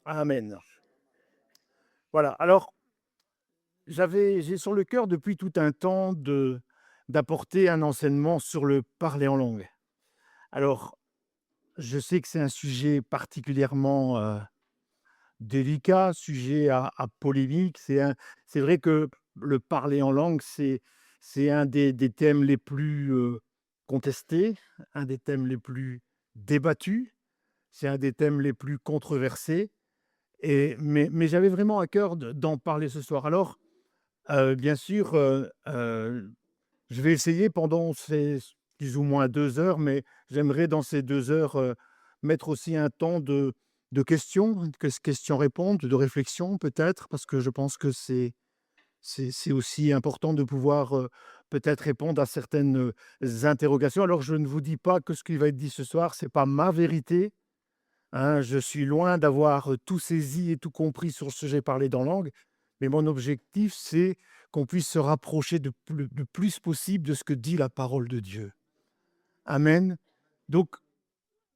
Amen. Voilà, alors j'ai sur le cœur depuis tout un temps d'apporter un enseignement sur le parler en langue. Alors, je sais que c'est un sujet particulièrement, délicat, sujet à polémique. C'est vrai que le parler en langue, c'est un des thèmes les plus, contestés, un des thèmes les plus débattus, c'est un des thèmes les plus controversés mais j'avais vraiment à cœur d'en parler ce soir. Alors, bien sûr, je vais essayer pendant ces plus ou moins 2 heures, mais j'aimerais dans ces 2 heures, mettre aussi un temps de questions, questions-réponses, de réflexion peut-être, parce que je pense que c'est aussi important de pouvoir, peut-être répondre à certaines, interrogations. Alors je ne vous dis pas que ce qui va être dit ce soir, c'est pas ma vérité, hein. Je suis loin d'avoir, tout saisi et tout compris sur ce que j'ai parlé dans langue, mais mon objectif, c'est qu'on puisse se rapprocher le plus possible de ce que dit la parole de Dieu. Amen. Donc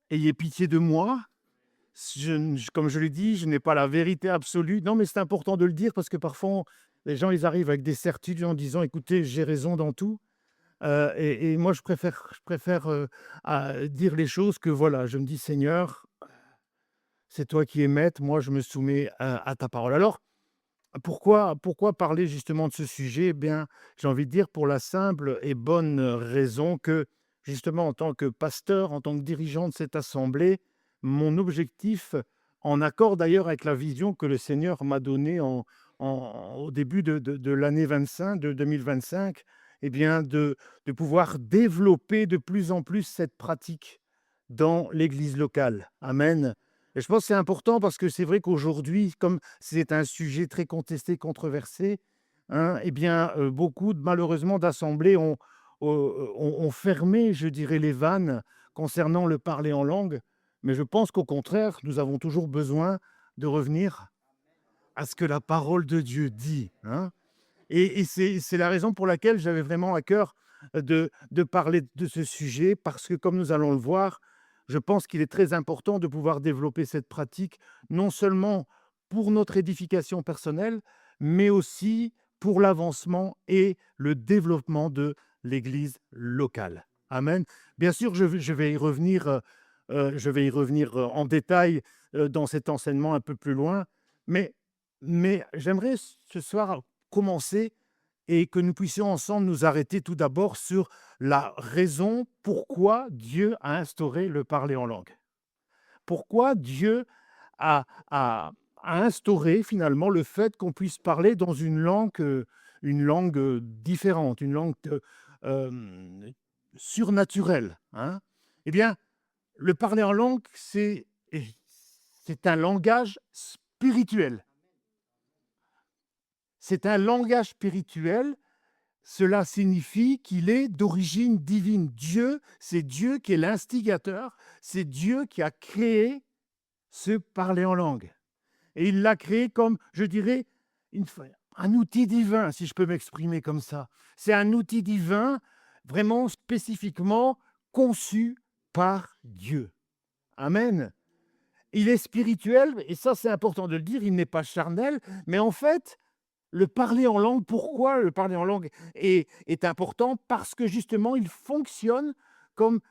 ayez pitié de moi. Comme je l'ai dit, je n'ai pas la vérité absolue. Non, mais c'est important de le dire parce que parfois, les gens, ils arrivent avec des certitudes en disant: «Écoutez, j'ai raison dans tout». Et moi, je préfère, dire les choses que voilà, je me dis: «Seigneur, c'est toi qui es maître, moi je me soumets à ta parole». Alors, pourquoi parler justement de ce sujet? Eh bien, j'ai envie de dire pour la simple et bonne raison que, justement, en tant que pasteur, en tant que dirigeant de cette assemblée, mon objectif, en accord d'ailleurs avec la vision que le Seigneur m'a donnée au début de l'année 25, de 2025, eh bien, de pouvoir développer de plus en plus cette pratique dans l'église locale. Amen. Et je pense que c'est important parce que c'est vrai qu'aujourd'hui, comme c'est un sujet très contesté, controversé, hein, eh bien, beaucoup malheureusement d'assemblées ont fermé, je dirais, les vannes concernant le parler en langue. Mais je pense qu'au contraire, nous avons toujours besoin de revenir à ce que la parole de Dieu dit, hein. Et c'est la raison pour laquelle j'avais vraiment à cœur, de parler de ce sujet parce que comme nous allons le voir, je pense qu'il est très important de pouvoir développer cette pratique, non seulement pour notre édification personnelle, mais aussi pour l'avancement et le développement de l'Église locale. Amen. Bien sûr, je vais y revenir, en détail, dans cet enseignement un peu plus loin, mais j'aimerais ce soir commencer et que nous puissions ensemble nous arrêter tout d'abord sur la raison pourquoi Dieu a instauré le parler en langue. Pourquoi Dieu a instauré finalement le fait qu'on puisse parler dans une langue, différente, une langue, hem, surnaturelle, hein? Eh bien, le parler en langue, c'est un langage spirituel. C'est un langage spirituel. Cela signifie qu'il est d'origine divine. C'est Dieu qui est l'instigateur, c'est Dieu qui a créé ce parler en langue et il l'a créé comme, je dirais, une f un outil divin, si je peux m'exprimer comme ça. C'est un outil divin vraiment spécifiquement conçu par Dieu. Amen. Il est spirituel et ça, c'est important de le dire, il n'est pas charnel, mais en fait, le parler en langue, pourquoi le parler en langue est important? Parce que justement, il fonctionne comme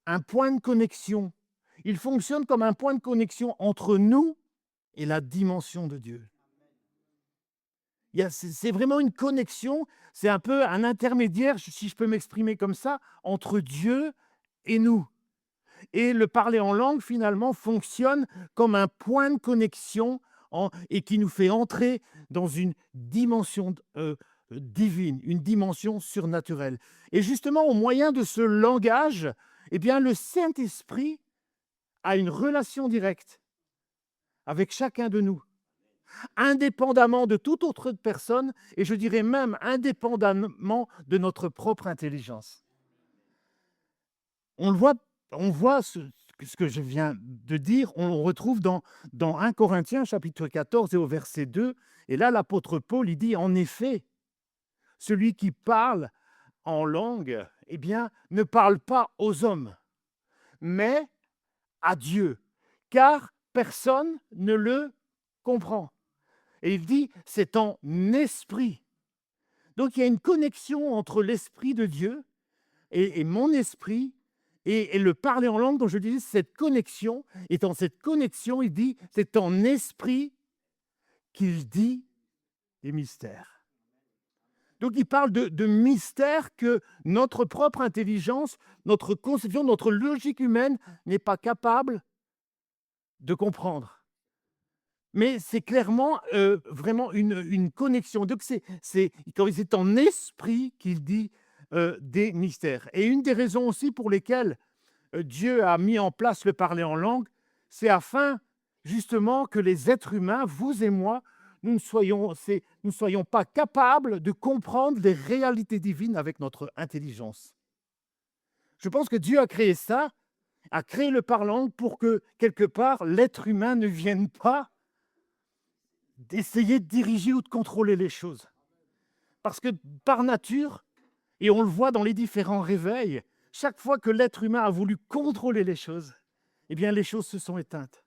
un point de connexion. Il fonctionne comme un point de connexion entre nous et la dimension de Dieu. C'est vraiment une connexion, c'est un peu un intermédiaire, si je peux m'exprimer comme ça, entre Dieu et nous. Et le parler en langue, finalement, fonctionne comme un point de connexion et qui nous fait entrer dans une dimension divine, une dimension surnaturelle. Et justement, au moyen de ce langage, eh bien, le Saint-Esprit a une relation directe avec chacun de nous, indépendamment de toute autre personne, et je dirais même indépendamment de notre propre intelligence. On le voit on voit ce que je viens de dire, on le retrouve dans 1 Corinthiens chapitre 14 et au verset 2. Et là, l'apôtre Paul, il dit: «En effet, celui qui parle en langue, eh bien, ne parle pas aux hommes, mais à Dieu, car personne ne le comprend. Et il dit, c'est en esprit. Donc il y a une connexion entre l'esprit de Dieu et mon esprit et le parler en langue dont je disais, cette connexion. Et dans cette connexion, il dit, c'est en esprit qu'il dit des mystères. Donc il parle de mystères que notre propre intelligence, notre conception, notre logique humaine n'est pas capable de comprendre. Mais c'est clairement vraiment une connexion. Donc quand c'est en esprit qu'il dit des mystères. Et une des raisons aussi pour lesquelles Dieu a mis en place le parler en langue, c'est afin justement que les êtres humains, vous et moi, nous ne soyons pas capables de comprendre les réalités divines avec notre intelligence. Je pense que Dieu a créé ça, a créé le parler en langue pour que, quelque part, l'être humain ne vienne pas d'essayer de diriger ou de contrôler les choses. Parce que par nature, et on le voit dans les différents réveils, chaque fois que l'être humain a voulu contrôler les choses, eh bien les choses se sont éteintes.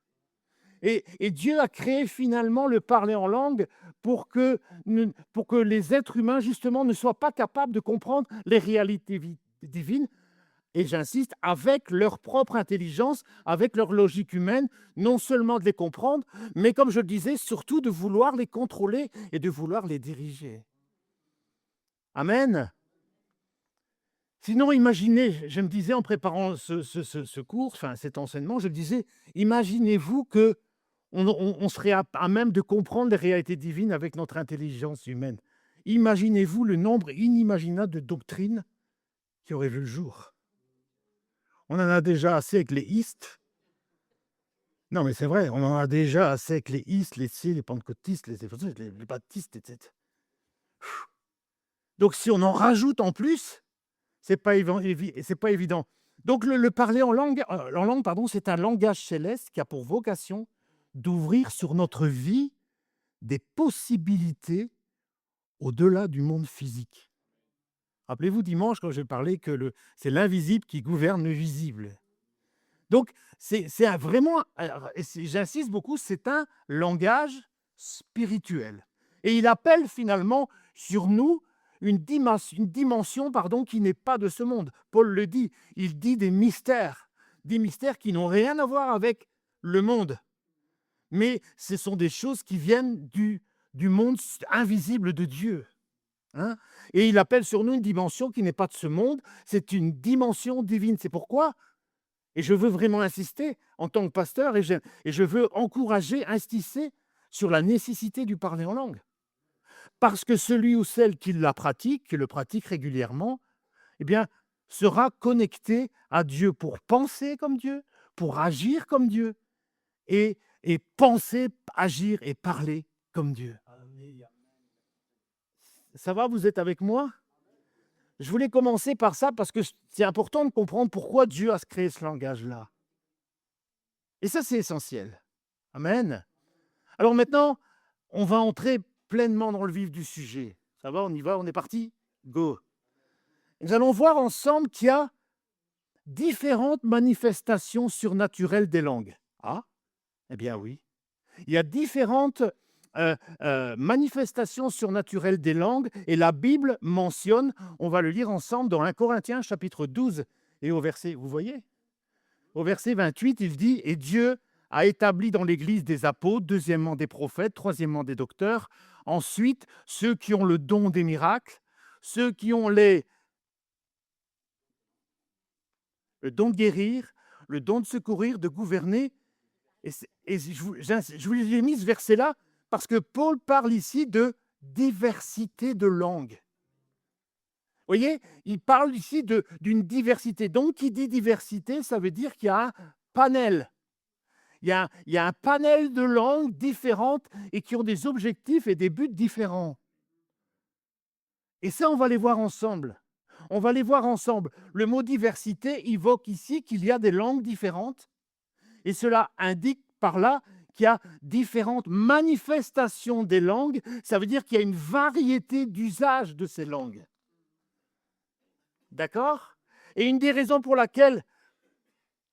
Et Dieu a créé finalement le parler en langue pour que les êtres humains, justement, ne soient pas capables de comprendre les réalités divines, et j'insiste, avec leur propre intelligence, avec leur logique humaine, non seulement de les comprendre, mais comme je le disais, surtout de vouloir les contrôler et de vouloir les diriger. Amen. Sinon, imaginez, je me disais en préparant ce cours, enfin cet enseignement, je me disais, imaginez-vous qu'on serait à même de comprendre les réalités divines avec notre intelligence humaine. Imaginez-vous le nombre inimaginable de doctrines qui auraient vu le jour. On en a déjà assez avec les istes. Non, mais c'est vrai, on en a déjà assez avec les istes, les pentecôtistes, les baptistes, etc. Donc, si on en rajoute en plus, c'est pas évident. Donc, le parler en langue, c'est un langage céleste qui a pour vocation d'ouvrir sur notre vie des possibilités au-delà du monde physique. Rappelez-vous dimanche quand j'ai parlé que c'est l'invisible qui gouverne le visible. Donc, c'est vraiment, j'insiste beaucoup, c'est un langage spirituel. Et il appelle finalement sur nous une dimension qui n'est pas de ce monde. Paul le dit, il dit des mystères qui n'ont rien à voir avec le monde. Mais ce sont des choses qui viennent du monde invisible de Dieu. Hein? Et il appelle sur nous une dimension qui n'est pas de ce monde, c'est une dimension divine. C'est pourquoi, et je veux vraiment insister en tant que pasteur, et je veux encourager, insister sur la nécessité du parler en langue. Parce que celui ou celle qui la pratique, qui le pratique régulièrement, eh bien, sera connecté à Dieu pour penser comme Dieu, pour agir comme Dieu, et penser, agir et parler comme Dieu. Ça va, vous êtes avec moi? Je voulais commencer par ça parce que c'est important de comprendre pourquoi Dieu a créé ce langage-là. Et ça, c'est essentiel. Amen. Alors maintenant, on va entrer pleinement dans le vif du sujet. Ça va, on y va, on est parti? Go. Nous allons voir ensemble qu'il y a différentes manifestations surnaturelles des langues. Ah, eh bien oui. Il y a différentes manifestations surnaturelles des langues et la Bible mentionne, on va le lire ensemble dans 1 Corinthiens chapitre 12 et au verset, vous voyez? Au verset 28, il dit « Et Dieu a établi dans l'Église des apôtres, deuxièmement des prophètes, troisièmement des docteurs, ensuite ceux qui ont le don des miracles, ceux qui ont le don de guérir, le don de secourir, de gouverner. » Et je vous ai mis ce verset-là parce que Paul parle ici de diversité de langues. Vous voyez, il parle ici d'une diversité. Donc, qui dit diversité, ça veut dire qu'il y a un panel. Il y a un panel de langues différentes et qui ont des objectifs et des buts différents. Et ça, on va les voir ensemble. On va les voir ensemble. Le mot diversité évoque ici qu'il y a des langues différentes et cela indique par là qu'il y a différentes manifestations des langues. Ça veut dire qu'il y a une variété d'usages de ces langues. D'accord? Et une des raisons pour laquelle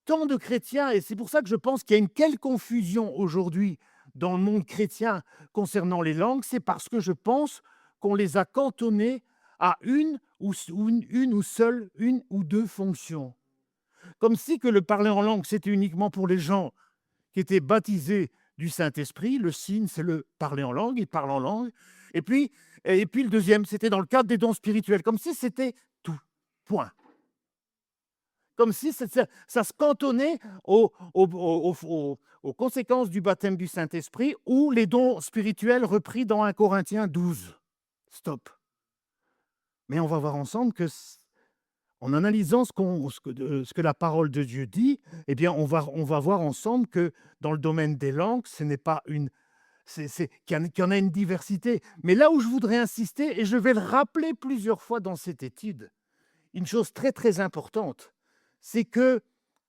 tant de chrétiens, et c'est pour ça que je pense qu'il y a une telle confusion aujourd'hui dans le monde chrétien concernant les langues, c'est parce que je pense qu'on les a cantonnées à une ou 2 fonctions. Comme si que le parler en langue, c'était uniquement pour les gens qui étaient baptisés du Saint-Esprit. Le signe, c'est le parler en langue, ils parlent en langue. Et puis, le deuxième, c'était dans le cadre des dons spirituels, comme si c'était tout. Point. Comme si ça se cantonnait aux conséquences du baptême du Saint-Esprit ou les dons spirituels repris dans 1 Corinthiens 12. Stop. Mais on va voir ensemble que, en analysant ce que la parole de Dieu dit, eh bien, on va voir ensemble que dans le domaine des langues, ce n'est pas une qu'il y en a une diversité. Mais là où je voudrais insister, et je vais le rappeler plusieurs fois dans cette étude, une chose très, très importante, c'est que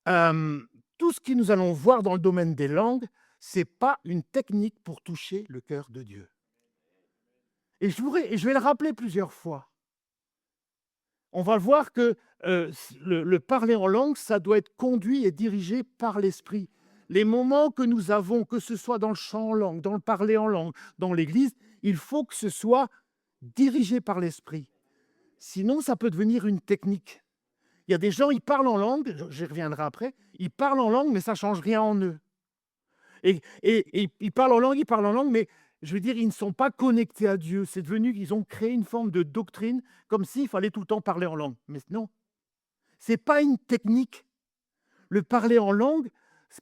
tout ce que nous allons voir dans le domaine des langues, ce n'est pas une technique pour toucher le cœur de Dieu. Et je vais le rappeler plusieurs fois. On va voir que le parler en langue, ça doit être conduit et dirigé par l'Esprit. Les moments que nous avons, que ce soit dans le chant en langue, dans le parler en langue, dans l'Église, il faut que ce soit dirigé par l'Esprit. Sinon, ça peut devenir une technique. Il y a des gens, ils parlent en langue, j'y reviendrai après, ils parlent en langue, mais ça ne change rien en eux. Et ils parlent en langue, mais je veux dire, ils ne sont pas connectés à Dieu. C'est devenu qu'ils ont créé une forme de doctrine, comme s'il fallait tout le temps parler en langue. Mais non, ce n'est pas une technique. Le parler en langue,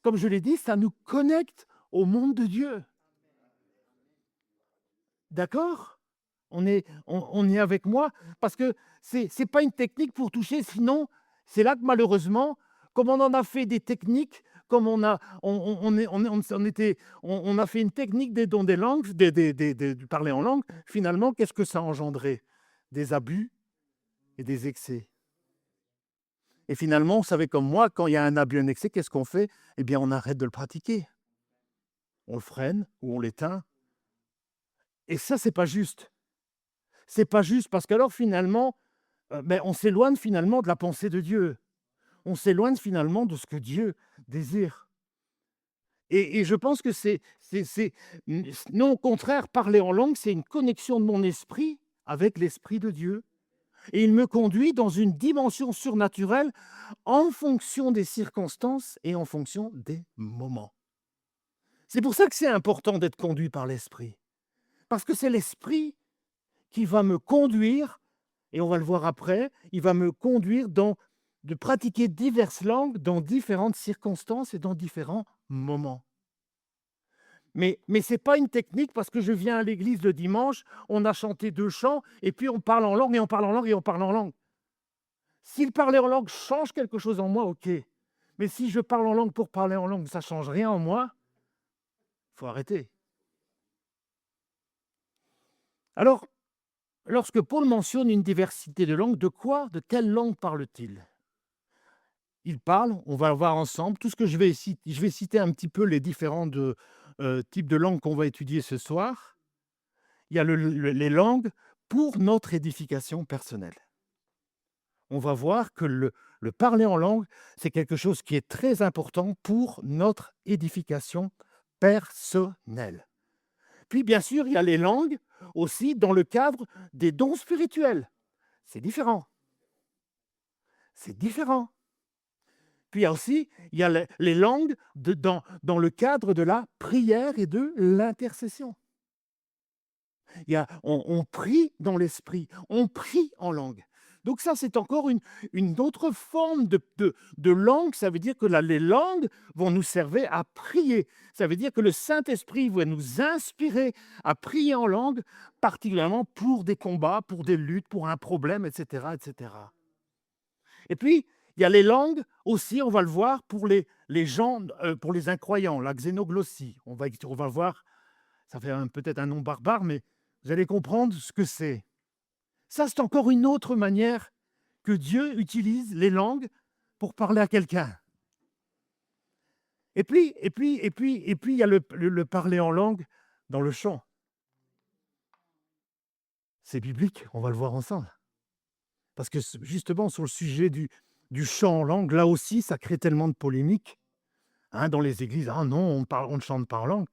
comme je l'ai dit, ça nous connecte au monde de Dieu. D'accord ? On est avec moi, parce que ce n'est pas une technique pour toucher, sinon, c'est là que malheureusement, comme on en a fait des techniques, comme on a fait une technique des dons des langues, du parler en langue, finalement, qu'est-ce que ça a engendré? Des abus et des excès. Et finalement, vous savez comme moi, quand il y a un abus, un excès, qu'est-ce qu'on fait? Eh bien, on arrête de le pratiquer. On le freine ou on l'éteint. Et ça, c'est pas juste. C'est pas juste parce qu'alors finalement, on s'éloigne finalement de la pensée de Dieu. On s'éloigne finalement de ce que Dieu désire. Et je pense que non, au contraire, parler en langue, c'est une connexion de mon esprit avec l'Esprit de Dieu. Et il me conduit dans une dimension surnaturelle en fonction des circonstances et en fonction des moments. C'est pour ça que c'est important d'être conduit par l'Esprit. Parce que c'est l'Esprit qui va me conduire, et on va le voir après, il va me conduire de pratiquer diverses langues dans différentes circonstances et dans différents moments. Mais ce n'est pas une technique parce que je viens à l'église le dimanche, on a chanté 2 chants et puis on parle en langue et on parle en langue et on parle en langue. Si le parler en langue change quelque chose en moi, OK. Mais si je parle en langue pour parler en langue, ça ne change rien en moi, il faut arrêter. Alors, lorsque Paul mentionne une diversité de langues, de quelle langue parle-t-il? Il parle, on va le voir ensemble, tout ce que je vais citer un petit peu les différents types de langues qu'on va étudier ce soir. Il y a les langues pour notre édification personnelle. On va voir que le parler en langue, c'est quelque chose qui est très important pour notre édification personnelle. Puis, bien sûr, il y a les langues aussi dans le cadre des dons spirituels. C'est différent. C'est différent. Puis il y a les langues dans le cadre de la prière et de l'intercession. On prie dans l'esprit, on prie en langue. Donc ça, c'est encore une autre forme de langue. Ça veut dire que les langues vont nous servir à prier. Ça veut dire que le Saint-Esprit va nous inspirer à prier en langue, particulièrement pour des combats, pour des luttes, pour un problème, etc., etc. Et puis, il y a les langues aussi, on va le voir, pour les gens, pour les incroyants, la xénoglossie. On va le voir, ça fait peut-être un nom barbare, mais vous allez comprendre ce que c'est. Ça, c'est encore une autre manière que Dieu utilise les langues pour parler à quelqu'un. Et puis, il y a le parler en langue dans le chant. C'est biblique, on va le voir ensemble. Parce que justement, sur le sujet du chant en langue, là aussi, ça crée tellement de polémiques. Dans les églises, ah non, on ne chante pas en langue.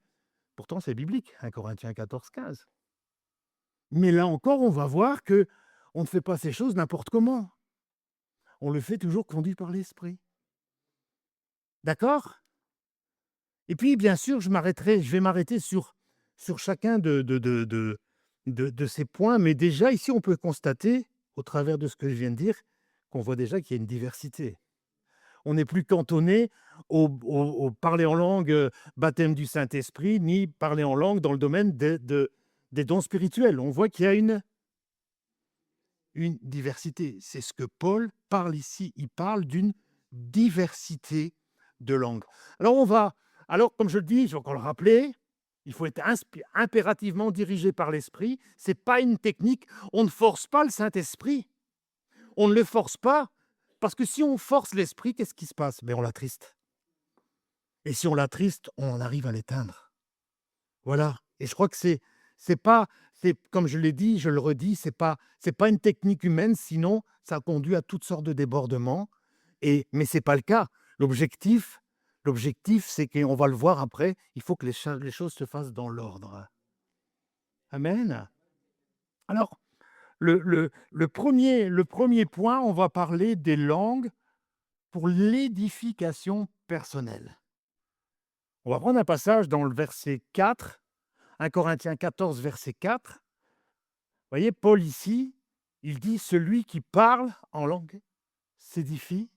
Pourtant, c'est biblique, 1 Corinthiens 14, 15. Mais là encore, on va voir que on ne fait pas ces choses n'importe comment. On le fait toujours conduit par l'Esprit. D'accord? Et puis, bien sûr, je vais m'arrêter sur chacun de ces points, mais déjà, ici, on peut constater, au travers de ce que je viens de dire, qu'on voit déjà qu'il y a une diversité. On n'est plus cantonné au parler en langue, baptême du Saint-Esprit, ni parler en langue dans le domaine des dons spirituels. On voit qu'il y a une diversité. C'est ce que Paul parle ici. Il parle d'une diversité de langues. Alors, comme je le dis, je vais encore le rappeler, il faut être impérativement dirigé par l'Esprit. Ce n'est pas une technique. On ne force pas le Saint-Esprit. On ne le force pas, parce que si on force l'Esprit, qu'est-ce qui se passe? On l'attriste. Et si on l'attriste, on en arrive à l'éteindre. Voilà. Et je crois que c'est comme je l'ai dit, je le redis, c'est pas une technique humaine, sinon ça conduit à toutes sortes de débordements. Mais c'est pas le cas. L'objectif, c'est qu'on va le voir après, il faut que les choses se fassent dans l'ordre. Amen. Alors, le premier point, on va parler des langues pour l'édification personnelle. On va prendre un passage dans le verset 4, 1 Corinthiens 14, verset 4. Vous voyez, Paul ici, il dit: celui qui parle en langue s'édifie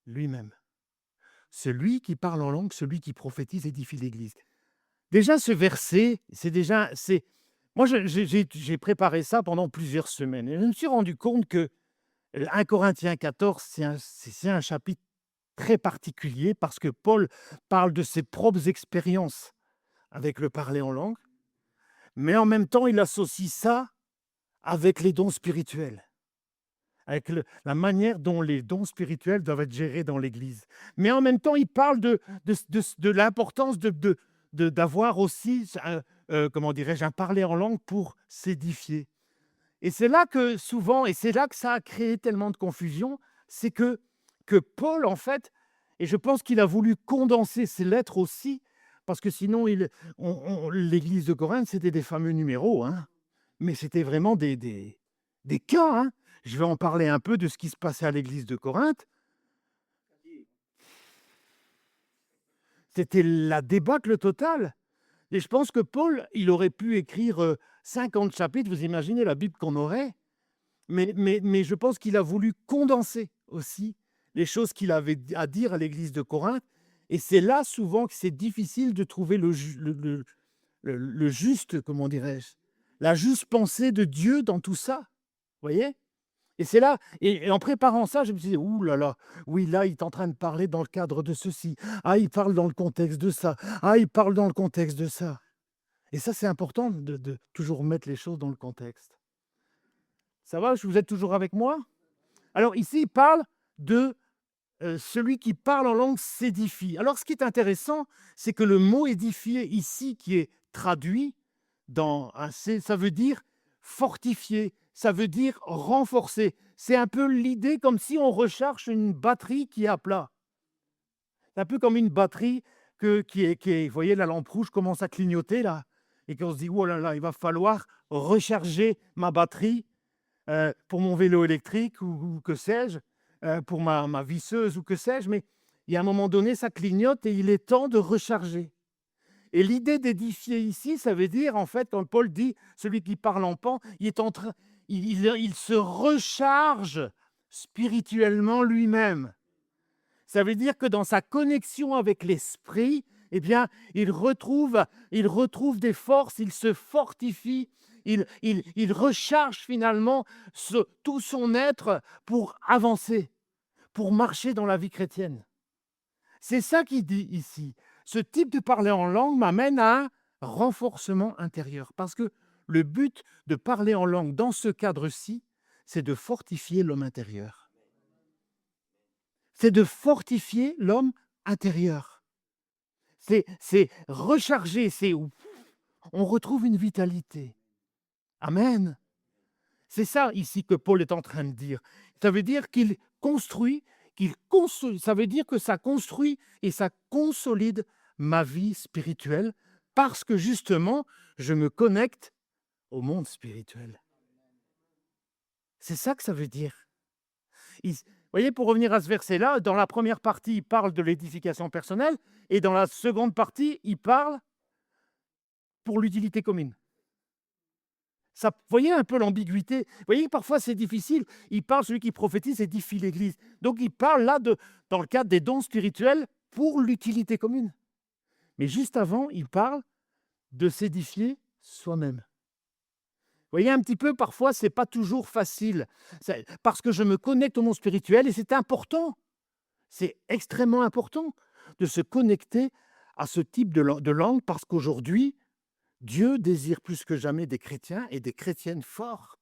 lui-même. Celui qui parle en langue, celui qui prophétise édifie l'Église. Déjà, ce verset, moi, j'ai préparé ça pendant plusieurs semaines et je me suis rendu compte que 1 Corinthiens 14, c'est un chapitre très particulier parce que Paul parle de ses propres expériences avec le parler en langue, mais en même temps, il associe ça avec les dons spirituels, avec la manière dont les dons spirituels doivent être gérés dans l'Église. Mais en même temps, il parle de l'importance d'avoir aussi, comment dirais-je, un parler en langue pour s'édifier. Et c'est là que souvent, et c'est là que ça a créé tellement de confusion, c'est que Paul, en fait, et je pense qu'il a voulu condenser ses lettres aussi, parce que sinon, l'Église de Corinthe, c'était des fameux numéros, hein, mais c'était vraiment des cas. Hein. Je vais en parler un peu de ce qui se passait à l'Église de Corinthe. C'était la débâcle totale. Et je pense que Paul, il aurait pu écrire 50 chapitres, vous imaginez la Bible qu'on aurait, mais je pense qu'il a voulu condenser aussi les choses qu'il avait à dire à l'église de Corinthe. Et c'est là souvent que c'est difficile de trouver le juste, comment dirais-je, la juste pensée de Dieu dans tout ça. Vous voyez? Et c'est là, et en préparant ça, je me suis dit: ouh là là, oui, là, il est en train de parler dans le cadre de ceci. Ah, il parle dans le contexte de ça. Ah, il parle dans le contexte de ça. Et ça, c'est important de toujours mettre les choses dans le contexte. Ça va? Vous êtes toujours avec moi? Alors ici, il parle de celui qui parle en langue s'édifie. Alors ce qui est intéressant, c'est que le mot édifier ici, qui est traduit ça veut dire fortifier, ça veut dire renforcer. C'est un peu l'idée comme si on recharge une batterie qui est à plat. C'est un peu comme une batterie vous voyez, la lampe rouge commence à clignoter là, et qu'on se dit: oh là là, il va falloir recharger ma batterie pour mon vélo électrique ou que sais-je, pour ma visseuse ou que sais-je, mais il y a un moment donné, ça clignote et il est temps de recharger. Et l'idée d'édifier ici, ça veut dire, en fait, quand Paul dit celui qui parle en pan, il se recharge spirituellement lui-même. Ça veut dire que dans sa connexion avec l'esprit, eh bien, il retrouve des forces, il se fortifie, il recharge finalement tout son être pour avancer, pour marcher dans la vie chrétienne. C'est ça qu'il dit ici. Ce type de parler en langue m'amène à un renforcement intérieur. Parce que le but de parler en langue dans ce cadre-ci, c'est de fortifier l'homme intérieur. C'est de fortifier l'homme intérieur. C'est recharger, on retrouve une vitalité. Amen. C'est ça ici que Paul est en train de dire. Ça veut dire qu'il construit, ça veut dire que ça construit et ça consolide ma vie spirituelle parce que justement, je me connecte au monde spirituel. C'est ça que ça veut dire. Vous voyez, pour revenir à ce verset-là, dans la première partie, il parle de l'édification personnelle et dans la seconde partie, il parle pour l'utilité commune. Ça, vous voyez un peu l'ambiguïté? Vous voyez que parfois c'est difficile. Il parle, celui qui prophétise édifie l'Église. Donc il parle là, dans le cadre des dons spirituels, pour l'utilité commune. Mais juste avant, il parle de s'édifier soi-même. Vous voyez un petit peu, parfois, ce n'est pas toujours facile. Parce que je me connecte au monde spirituel et c'est important. C'est extrêmement important de se connecter à ce type de langue parce qu'aujourd'hui, Dieu désire plus que jamais des chrétiens et des chrétiennes forts.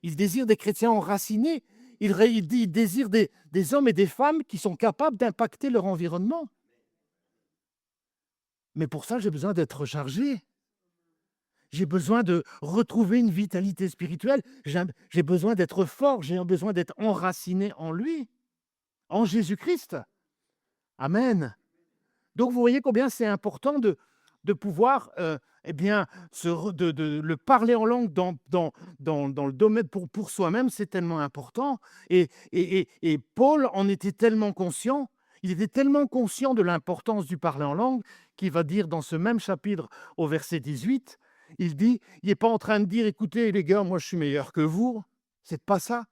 Il désire des chrétiens enracinés. Il désire des hommes et des femmes qui sont capables d'impacter leur environnement. Mais pour ça, j'ai besoin d'être rechargé. J'ai besoin de retrouver une vitalité spirituelle. J'ai besoin d'être fort. J'ai besoin d'être enraciné en lui, en Jésus-Christ. Amen. Donc, vous voyez combien c'est important de pouvoir le parler en langue dans le domaine pour soi-même, c'est tellement important. Et Paul en était tellement conscient, il était tellement conscient de l'importance du parler en langue qu'il va dire dans ce même chapitre au verset 18, il dit, il n'est pas en train de dire, écoutez les gars, moi je suis meilleur que vous, c'est pas ça,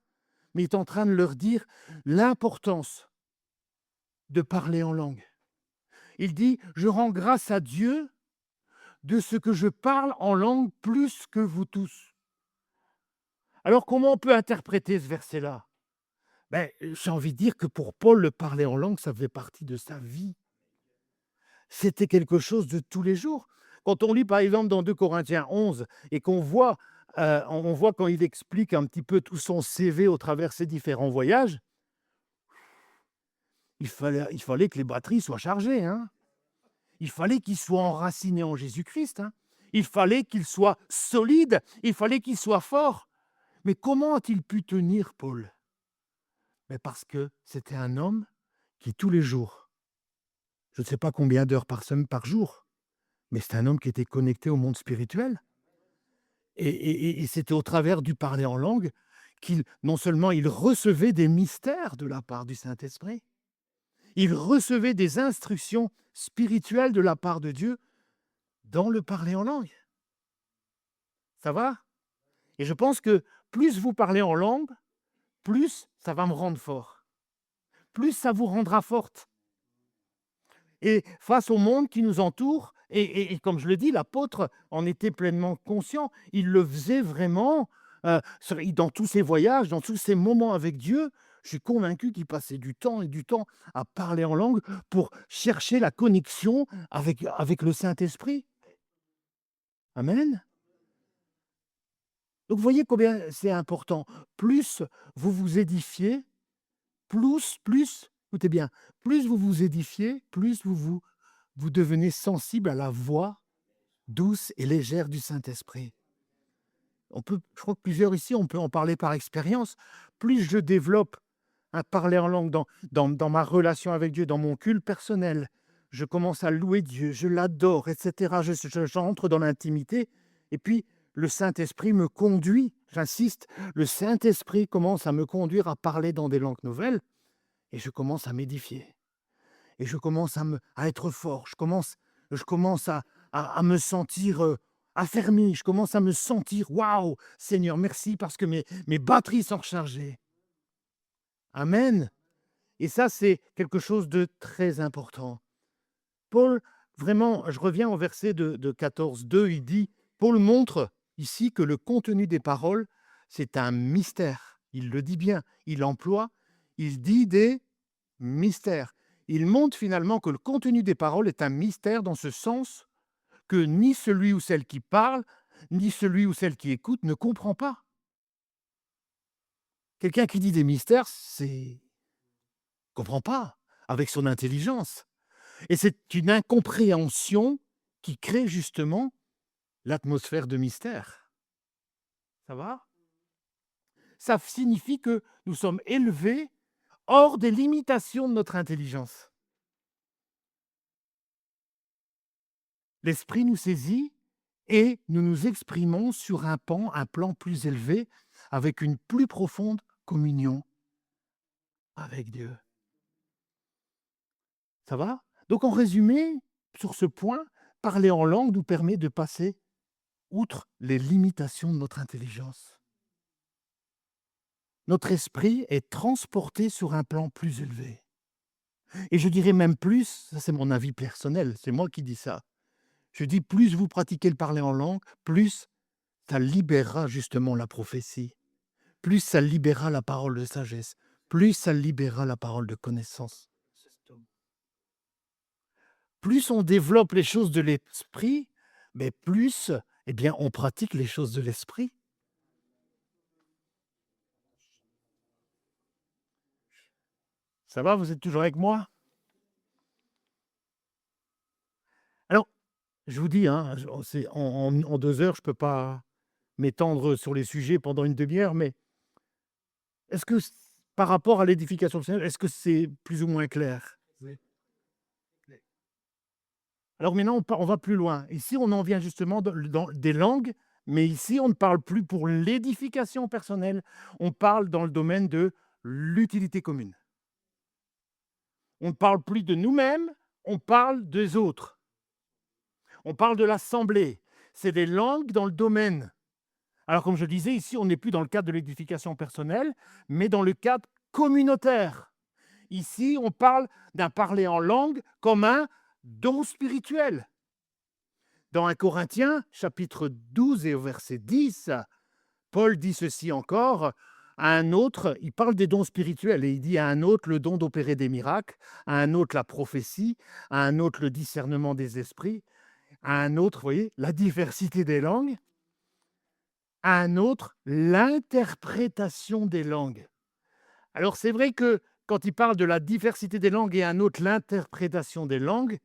mais il est en train de leur dire l'importance de parler en langue. Il dit, je rends grâce à Dieu de ce que je parle en langue plus que vous tous. Alors, comment on peut interpréter ce verset-là? J'ai envie de dire que pour Paul, le parler en langue, ça faisait partie de sa vie. C'était quelque chose de tous les jours. Quand on lit, par exemple, dans 2 Corinthiens 11 et qu'on voit, on voit quand il explique un petit peu tout son CV au travers ses différents voyages, il fallait que les batteries soient chargées, hein. Il fallait qu'il soit enraciné en Jésus-Christ, hein. Il fallait qu'il soit solide, il fallait qu'il soit fort. Mais comment a-t-il pu tenir, Paul? Mais parce que c'était un homme qui, tous les jours, je ne sais pas combien d'heures par jour, mais c'est un homme qui était connecté au monde spirituel. Et c'était au travers du parler en langue qu'il, non seulement il recevait des mystères de la part du Saint-Esprit, il recevait des instructions spirituelles de la part de Dieu dans le parler en langue. Ça va? Et je pense que plus vous parlez en langue, plus ça va me rendre fort. Plus ça vous rendra forte. Et face au monde qui nous entoure, et comme je le dis, l'apôtre en était pleinement conscient. Il le faisait vraiment dans tous ses voyages, dans tous ses moments avec Dieu. Je suis convaincu qu'il passait du temps et du temps à parler en langue pour chercher la connexion avec le Saint-Esprit. Amen. Donc, vous voyez combien c'est important. Plus vous vous édifiez, écoutez bien, plus vous vous édifiez, plus vous devenez sensible à la voix douce et légère du Saint-Esprit. Je crois que plusieurs ici, on peut en parler par expérience. Plus je développe à parler en langue dans ma relation avec Dieu, dans mon culte personnel, je commence à louer Dieu, je l'adore, etc. J'entre dans l'intimité et puis le Saint-Esprit me conduit, j'insiste, le Saint-Esprit commence à me conduire à parler dans des langues nouvelles et je commence à m'édifier. Et je commence à être fort, je commence à me sentir affermi, je commence à me sentir waouh, Seigneur, merci parce que mes batteries sont rechargées. Amen. Et ça, c'est quelque chose de très important. Paul, vraiment, je reviens au verset de 14,2, il dit, Paul montre ici que le contenu des paroles, c'est un mystère. Il le dit bien, il dit des mystères. Il montre finalement que le contenu des paroles est un mystère dans ce sens que ni celui ou celle qui parle, ni celui ou celle qui écoute ne comprend pas. Quelqu'un qui dit des mystères, comprend pas avec son intelligence. Et c'est une incompréhension qui crée justement l'atmosphère de mystère. Ça va? Ça signifie que nous sommes élevés hors des limitations de notre intelligence. L'esprit nous saisit et nous nous exprimons sur un plan plus élevé, avec une plus profonde communion avec Dieu. Ça va? Donc en résumé, sur ce point, parler en langue nous permet de passer outre les limitations de notre intelligence. Notre esprit est transporté sur un plan plus élevé. Et je dirais même plus, ça c'est mon avis personnel, c'est moi qui dis ça. Je dis plus vous pratiquez le parler en langue, plus ça libérera justement la prophétie, plus ça libérera la parole de sagesse, plus ça libérera la parole de connaissance. Plus on développe les choses de l'esprit, mais plus, eh bien, on pratique les choses de l'esprit. Ça va, vous êtes toujours avec moi? Alors, je vous dis, hein, c'est en 2 heures, je ne peux pas m'étendre sur les sujets pendant une demi-heure, mais est-ce que par rapport à l'édification personnelle, est-ce que c'est plus ou moins clair? Oui. Alors maintenant, on va plus loin. Ici, on en vient justement dans des langues, mais ici, on ne parle plus pour l'édification personnelle, on parle dans le domaine de l'utilité commune. On ne parle plus de nous-mêmes, on parle des autres. On parle de l'assemblée. C'est des langues dans le domaine. Alors, comme je disais, ici, on n'est plus dans le cadre de l'édification personnelle, mais dans le cadre communautaire. Ici, on parle d'un parler en langue comme un don spirituel. Dans 1 Corinthiens, chapitre 12 et au verset 10, Paul dit ceci encore, à un autre, il parle des dons spirituels et il dit à un autre le don d'opérer des miracles, à un autre la prophétie, à un autre le discernement des esprits, à un autre, vous voyez, la diversité des langues, à un autre l'interprétation des langues. Alors c'est vrai que quand il parle de la diversité des langues et à un autre l'interprétation des langues,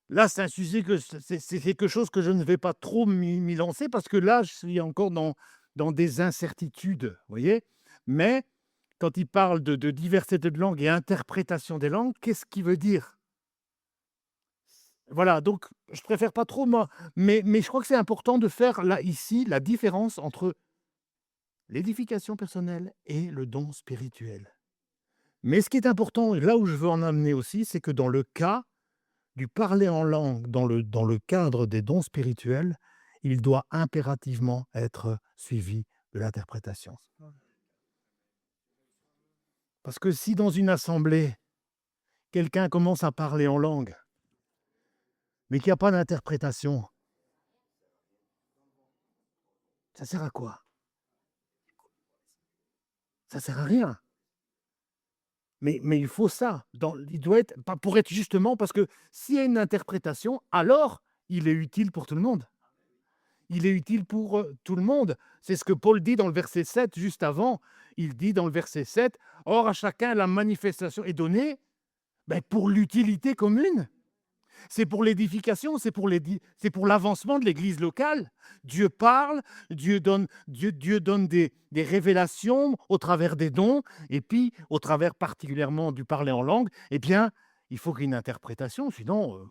là c'est un sujet que c'est quelque chose que je ne vais pas trop m'y lancer parce que là je suis encore dans des incertitudes, vous voyez. Mais quand il parle de diversité de langues et interprétation des langues, qu'est-ce qu'il veut dire? Voilà, donc je préfère pas trop moi, mais je crois que c'est important de faire là, ici, la différence entre l'édification personnelle et le don spirituel. Mais ce qui est important, et là où je veux en amener aussi, c'est que dans le cas du parler en langue, dans le cadre des dons spirituels, il doit impérativement être suivi de l'interprétation. Parce que si dans une assemblée, quelqu'un commence à parler en langue, mais qu'il n'y a pas d'interprétation, ça sert à quoi? Ça sert à rien. Mais il faut ça, il doit être pas pour être justement parce que s'il y a une interprétation, alors il est utile pour tout le monde. Il est utile pour, tout le monde. C'est ce que Paul dit dans le verset 7 juste avant. Il dit dans le verset 7: «Or à chacun la manifestation est donnée, pour l'utilité commune». C'est pour l'édification, c'est pour l'avancement de l'Église locale. Dieu parle, Dieu donne des révélations au travers des dons, et puis au travers particulièrement du parler en langue, eh bien, il faut qu'il y ait une interprétation, sinon,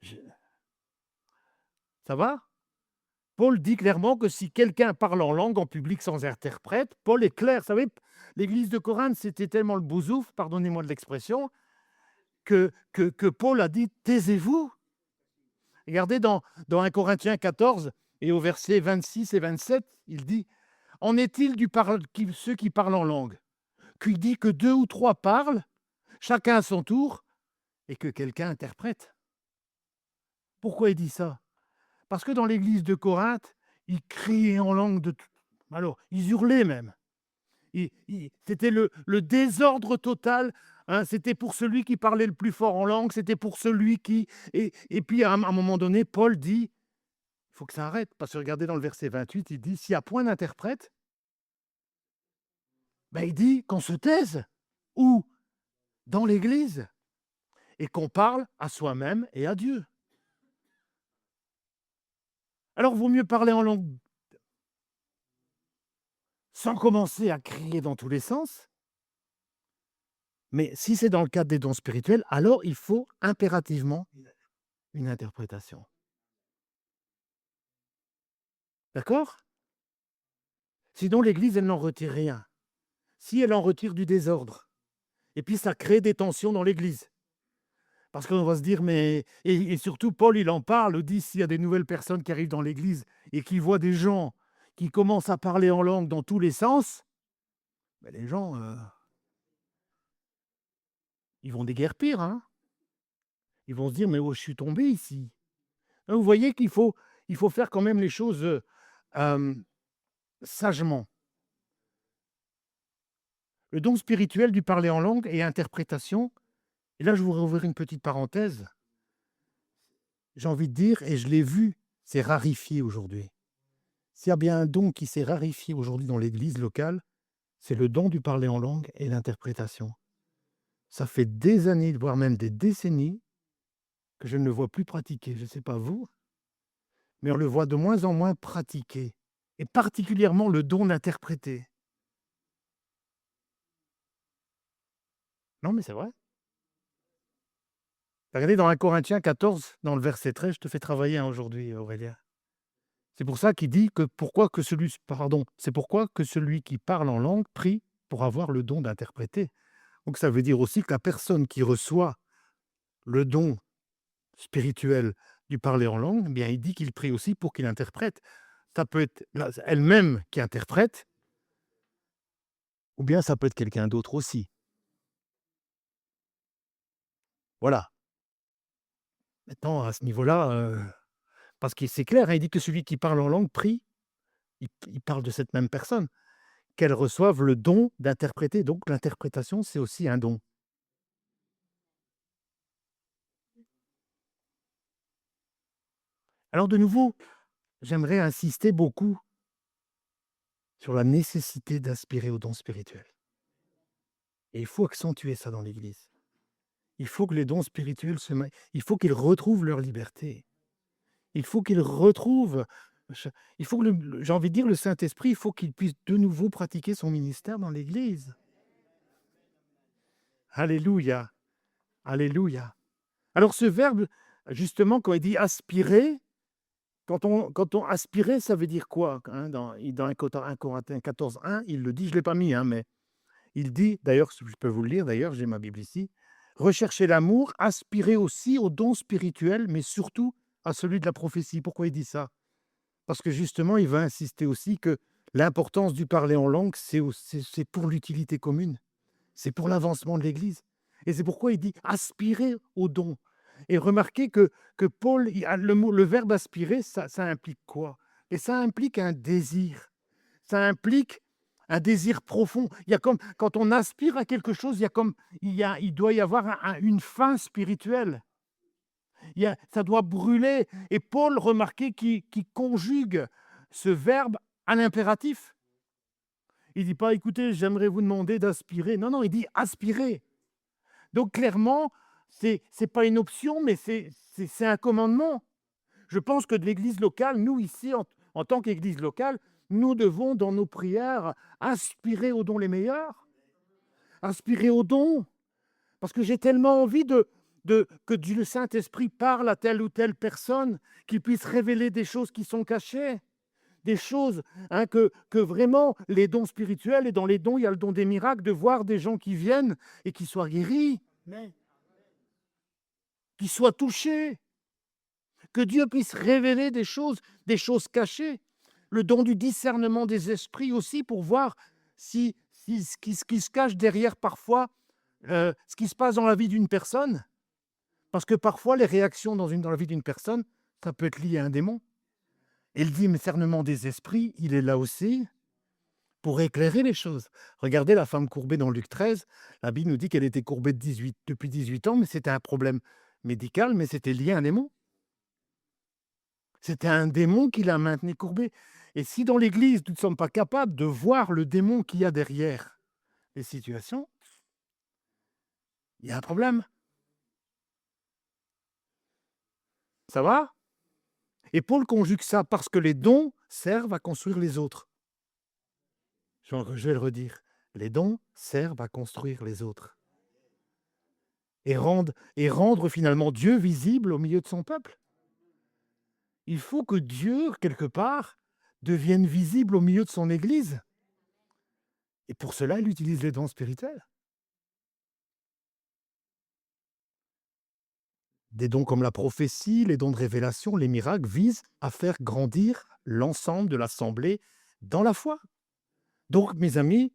je ça va? Paul dit clairement que si quelqu'un parle en langue en public sans interprète, Paul est clair. Vous savez, l'Église de Corinthe, c'était tellement le bousouf, pardonnez-moi de l'expression, que Paul a dit: «Taisez-vous». Regardez dans 1 Corinthiens 14 et au verset 26 et 27, il dit: «En est-il ceux qui parlent en langue? Qui dit que 2 ou 3 parlent, chacun à son tour, et que quelqu'un interprète?» Pourquoi il dit ça? Parce que dans l'église de Corinthe, ils criaient en langue alors, ils hurlaient même. C'était le désordre total, hein, c'était pour celui qui parlait le plus fort en langue, c'était pour celui qui et puis à un moment donné, Paul dit: «Il faut que ça arrête», parce que regardez dans le verset 28, il dit: «S'il y a point d'interprète, il dit qu'on se taise». Où? Dans l'église, et qu'on parle à soi-même et à Dieu. Alors vaut mieux parler en langue sans commencer à crier dans tous les sens, Mais si c'est dans le cadre des dons spirituels, alors il faut impérativement une interprétation. D'accord? Sinon l'Église, elle n'en retire rien. Si elle en retire du désordre et puis ça crée des tensions dans l'Église. Parce qu'on va se dire: «Mais» et surtout Paul, il en parle, il dit: «S'il y a des nouvelles personnes qui arrivent dans l'Église et qui voient des gens qui commencent à parler en langue dans tous les sens, bah, les gens, ils vont déguerpir, hein. Ils vont se dire: «Mais où je suis tombé ici?» Hein, vous voyez qu'il faut faire quand même les choses, hem, sagement. Le don spirituel du parler en langue et interprétation, et là je voudrais ouvrir une petite parenthèse, j'ai envie de dire et je l'ai vu, c'est rarifié aujourd'hui. S'il y a bien un don qui s'est rarifié aujourd'hui dans l'église locale, c'est le don du parler en langue et l'interprétation. Ça fait des années, voire même des décennies, que je ne le vois plus pratiquer. Je ne sais pas vous, mais on le voit de moins en moins pratiquer, et particulièrement le don d'interpréter. Non, mais c'est vrai. Regardez dans 1 Corinthiens 14, dans le verset 13, je te fais travailler, hein, aujourd'hui, Aurélien. C'est pour ça qu'il dit que c'est pourquoi que celui qui parle en langue prie pour avoir le don d'interpréter. Donc ça veut dire aussi que la personne qui reçoit le don spirituel du parler en langue, eh bien, il dit qu'il prie aussi pour qu'il interprète. Ça peut être elle-même qui interprète, ou bien ça peut être quelqu'un d'autre aussi. Voilà. Maintenant, à ce niveau-là, parce que c'est clair, hein, il dit que celui qui parle en langue prie, il parle de cette même personne, qu'elle reçoive le don d'interpréter. Donc l'interprétation, c'est aussi un don. Alors de nouveau, j'aimerais insister beaucoup sur la nécessité d'aspirer au don spirituel. Et il faut accentuer ça dans l'Église. Il faut que les dons spirituels il faut qu'ils retrouvent leur liberté. Il faut qu'ils retrouvent je il faut que j'ai envie de dire, le Saint-Esprit, il faut qu'il puisse de nouveau pratiquer son ministère dans l'Église. Alléluia, alléluia. Alors ce verbe, justement, quand il dit «aspirer», quand on aspirer, ça veut dire quoi? Hein, dans 1 Corinthiens 14:1, il le dit, je ne l'ai pas mis, hein, mais il dit d'ailleurs, je peux vous le lire d'ailleurs, j'ai ma Bible ici: «Recherchez l'amour, aspirez aussi aux dons spirituels, mais surtout à celui de la prophétie». Pourquoi il dit ça? Parce que justement, il va insister aussi que l'importance du parler en langue, c'est pour l'utilité commune, c'est pour l'avancement de l'Église, et c'est pourquoi il dit: «Aspirez aux dons», et remarquez que Paul, le verbe «aspirer», ça implique quoi? Et ça implique un désir. Ça implique un désir profond. Il y a comme quand on aspire à quelque chose, il doit y avoir une faim spirituelle. Ça doit brûler. Et Paul, remarquez qu'il conjugue ce verbe à l'impératif. Il dit pas: «Écoutez, j'aimerais vous demander d'aspirer». Non, non, il dit: «Aspirez». Donc clairement, c'est pas une option, mais c'est un commandement. Je pense que de l'église locale, nous ici, en tant qu'église locale, nous devons, dans nos prières, aspirer aux dons les meilleurs, aspirer aux dons, parce que j'ai tellement envie que le Saint-Esprit parle à telle ou telle personne, qu'il puisse révéler des choses qui sont cachées, des choses, hein, que vraiment les dons spirituels, et dans les dons, il y a le don des miracles, de voir des gens qui viennent et qui soient guéris, qui soient touchés. Que Dieu puisse révéler des choses cachées. Le don du discernement des esprits aussi, pour voir si ce qui se cache derrière parfois, ce qui se passe dans la vie d'une personne. Parce que parfois les réactions dans la vie d'une personne, ça peut être lié à un démon. Et le discernement des esprits, il est là aussi pour éclairer les choses. Regardez la femme courbée dans Luc 13, la Bible nous dit qu'elle était courbée depuis 18 ans, mais c'était un problème médical, mais c'était lié à un démon. C'était un démon qui la maintenait courbée. Et si dans l'Église, nous ne sommes pas capables de voir le démon qu'il y a derrière les situations, il y a un problème. Ça va? Et Paul conjugue ça parce que les dons servent à construire les autres. Je vais le redire. Les dons servent à construire les autres. et rendre finalement Dieu visible au milieu de son peuple. Il faut que Dieu, quelque part, devienne visible au milieu de son Église. Et pour cela, il utilise les dons spirituels. Des dons comme la prophétie, les dons de révélation, les miracles visent à faire grandir l'ensemble de l'assemblée dans la foi. Donc, mes amis,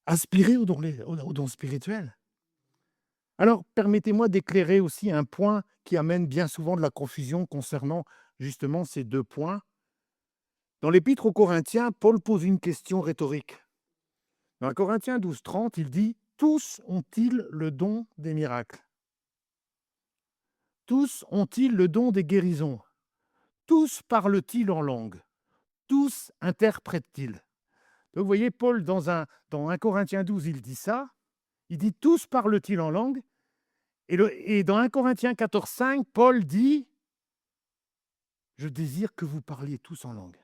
aspirez aux dons spirituels. Alors, permettez-moi d'éclairer aussi un point qui amène bien souvent de la confusion concernant justement ces deux points. Dans l'Épître aux Corinthiens, Paul pose une question rhétorique. Dans Corinthiens 12, 30, il dit: Tous ont-ils le don des miracles? Tous ont-ils le don des guérisons? Tous parlent-ils en langue? Tous interprètent-ils? Donc, vous voyez, Paul, dans 1 Corinthiens 12, il dit ça. Il dit: Tous parlent-ils en langue? Et dans 1 Corinthiens 14, 5, Paul dit: Je désire que vous parliez tous en langue.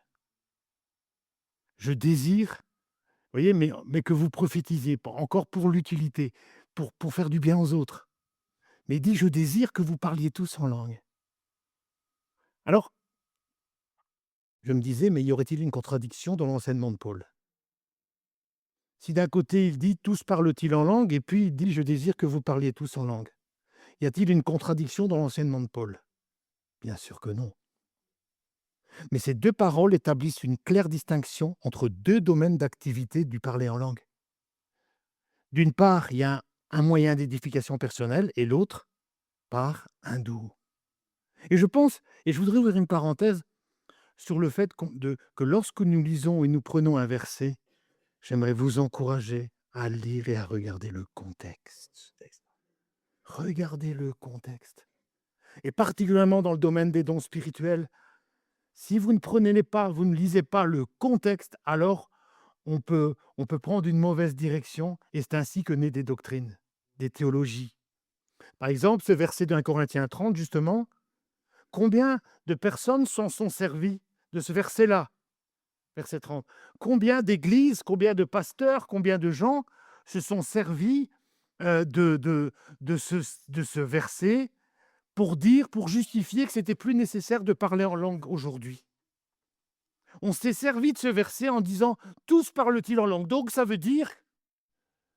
Je désire, vous voyez, mais que vous prophétisiez, encore pour l'utilité, pour faire du bien aux autres. Mais il dit: Je désire que vous parliez tous en langue. Alors, je me disais, mais y aurait-il une contradiction dans l'enseignement de Paul? Si d'un côté il dit: Tous parlent-ils en langue, et puis il dit: Je désire que vous parliez tous en langue. Y a-t-il une contradiction dans l'enseignement de Paul? Bien sûr que non. Mais ces deux paroles établissent une claire distinction entre deux domaines d'activité du parler en langue. D'une part, il y a un moyen d'édification personnelle et l'autre, par un don. Et je pense, et je voudrais ouvrir une parenthèse sur le fait que lorsque nous lisons et nous prenons un verset, j'aimerais vous encourager à lire et à regarder le contexte. Regardez le contexte. Et particulièrement dans le domaine des dons spirituels, si vous ne lisez pas le contexte, alors on peut prendre une mauvaise direction, et c'est ainsi que naissent des doctrines, des théologies. Par exemple, ce verset de 1 Corinthiens 30, justement, combien de personnes s'en sont servies de ce verset-là, verset 30? Combien d'églises, combien de pasteurs, combien de gens se sont servis de ce verset pour justifier que c'était plus nécessaire de parler en langue aujourd'hui? On s'est servi de ce verset en disant: Tous parlent-ils en langue. Donc ça veut dire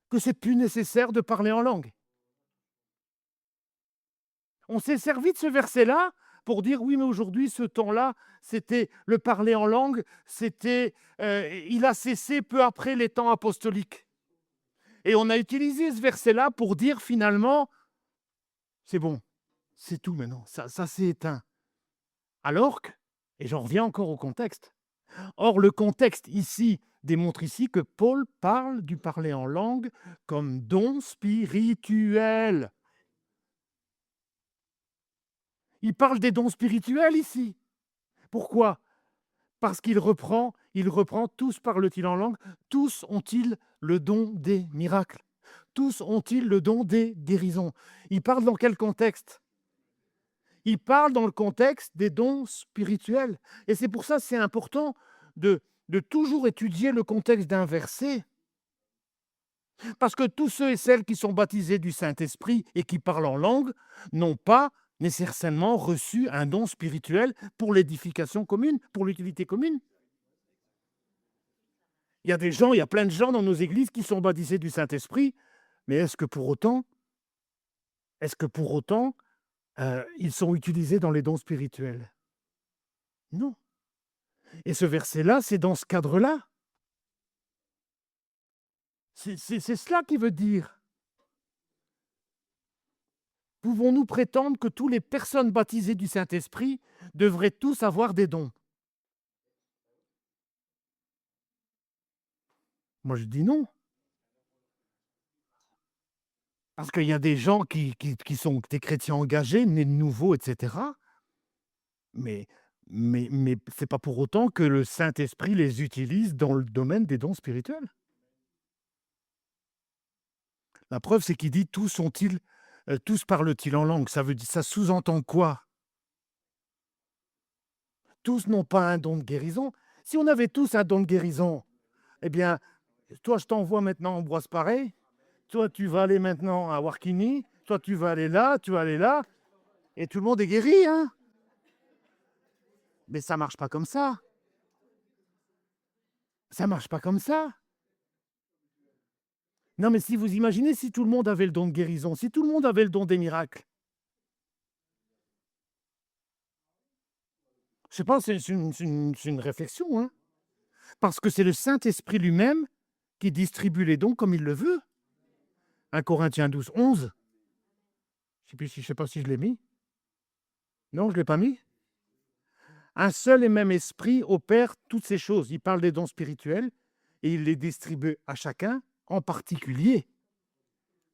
que c'est plus nécessaire de parler en langue. On s'est servi de ce verset-là pour dire: oui, mais aujourd'hui, ce temps-là, c'était le parler en langue, il a cessé peu après les temps apostoliques. Et on a utilisé ce verset-là pour dire finalement: c'est bon, c'est tout maintenant, ça s'est éteint. Alors que, et j'en reviens encore au contexte, or le contexte ici démontre ici que Paul parle du parler en langue comme don spirituel. Il parle des dons spirituels ici. Pourquoi? Parce qu'il reprend: tous parlent-ils en langue, tous ont-ils le don des miracles, tous ont-ils le don des guérisons. Il parle dans quel contexte? Il parle dans le contexte des dons spirituels. Et c'est pour ça que c'est important de toujours étudier le contexte d'un verset. Parce que tous ceux et celles qui sont baptisés du Saint-Esprit et qui parlent en langue n'ont pas nécessairement reçu un don spirituel pour l'édification commune, pour l'utilité commune. Il y a plein de gens dans nos églises qui sont baptisés du Saint-Esprit, mais est-ce que pour autant, ils sont utilisés dans les dons spirituels? Non. Et ce verset-là, c'est dans ce cadre-là. C'est cela qui veut dire. Pouvons-nous prétendre que toutes les personnes baptisées du Saint-Esprit devraient tous avoir des dons? Moi, je dis non. Parce qu'il y a des gens qui sont des chrétiens engagés, nés de nouveau, etc. Mais c'est pas pour autant que le Saint-Esprit les utilise dans le domaine des dons spirituels. La preuve, c'est qu'il dit: tous parlent-ils en langue. Ça sous-entend quoi? Tous n'ont pas un don de guérison. Si on avait tous un don de guérison, eh bien, toi, je t'envoie maintenant en Ambroise Paré, toi, tu vas aller maintenant à Warkini, toi tu vas aller là, tu vas aller là, et tout le monde est guéri, hein. Mais ça marche pas comme ça. Ça marche pas comme ça. Non, mais si vous imaginez si tout le monde avait le don de guérison, si tout le monde avait le don des miracles, je sais pas, c'est une réflexion, hein. Parce que c'est le Saint-Esprit lui-même qui distribue les dons comme il le veut. 1 Corinthiens 12, 11. Je sais pas si je l'ai mis. Non, je l'ai pas mis? Un seul et même esprit opère toutes ces choses. Il parle des dons spirituels et il les distribue à chacun en particulier,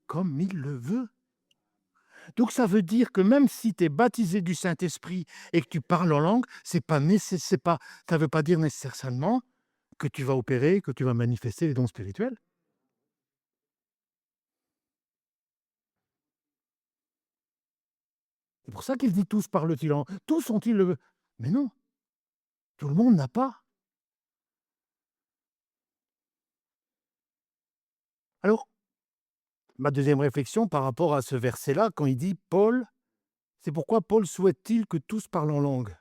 comme il le veut. Donc ça veut dire que même si tu es baptisé du Saint-Esprit et que tu parles en langue, ça veut pas dire nécessairement que tu vas opérer, que tu vas manifester les dons spirituels. C'est pour ça qu'il dit: «Tous parlent-ils en tous ont-ils le» mais non, tout le monde n'a pas. Alors, ma deuxième réflexion par rapport à ce verset-là, quand il dit: «Paul», c'est pourquoi Paul souhaite-t-il que tous parlent en langue?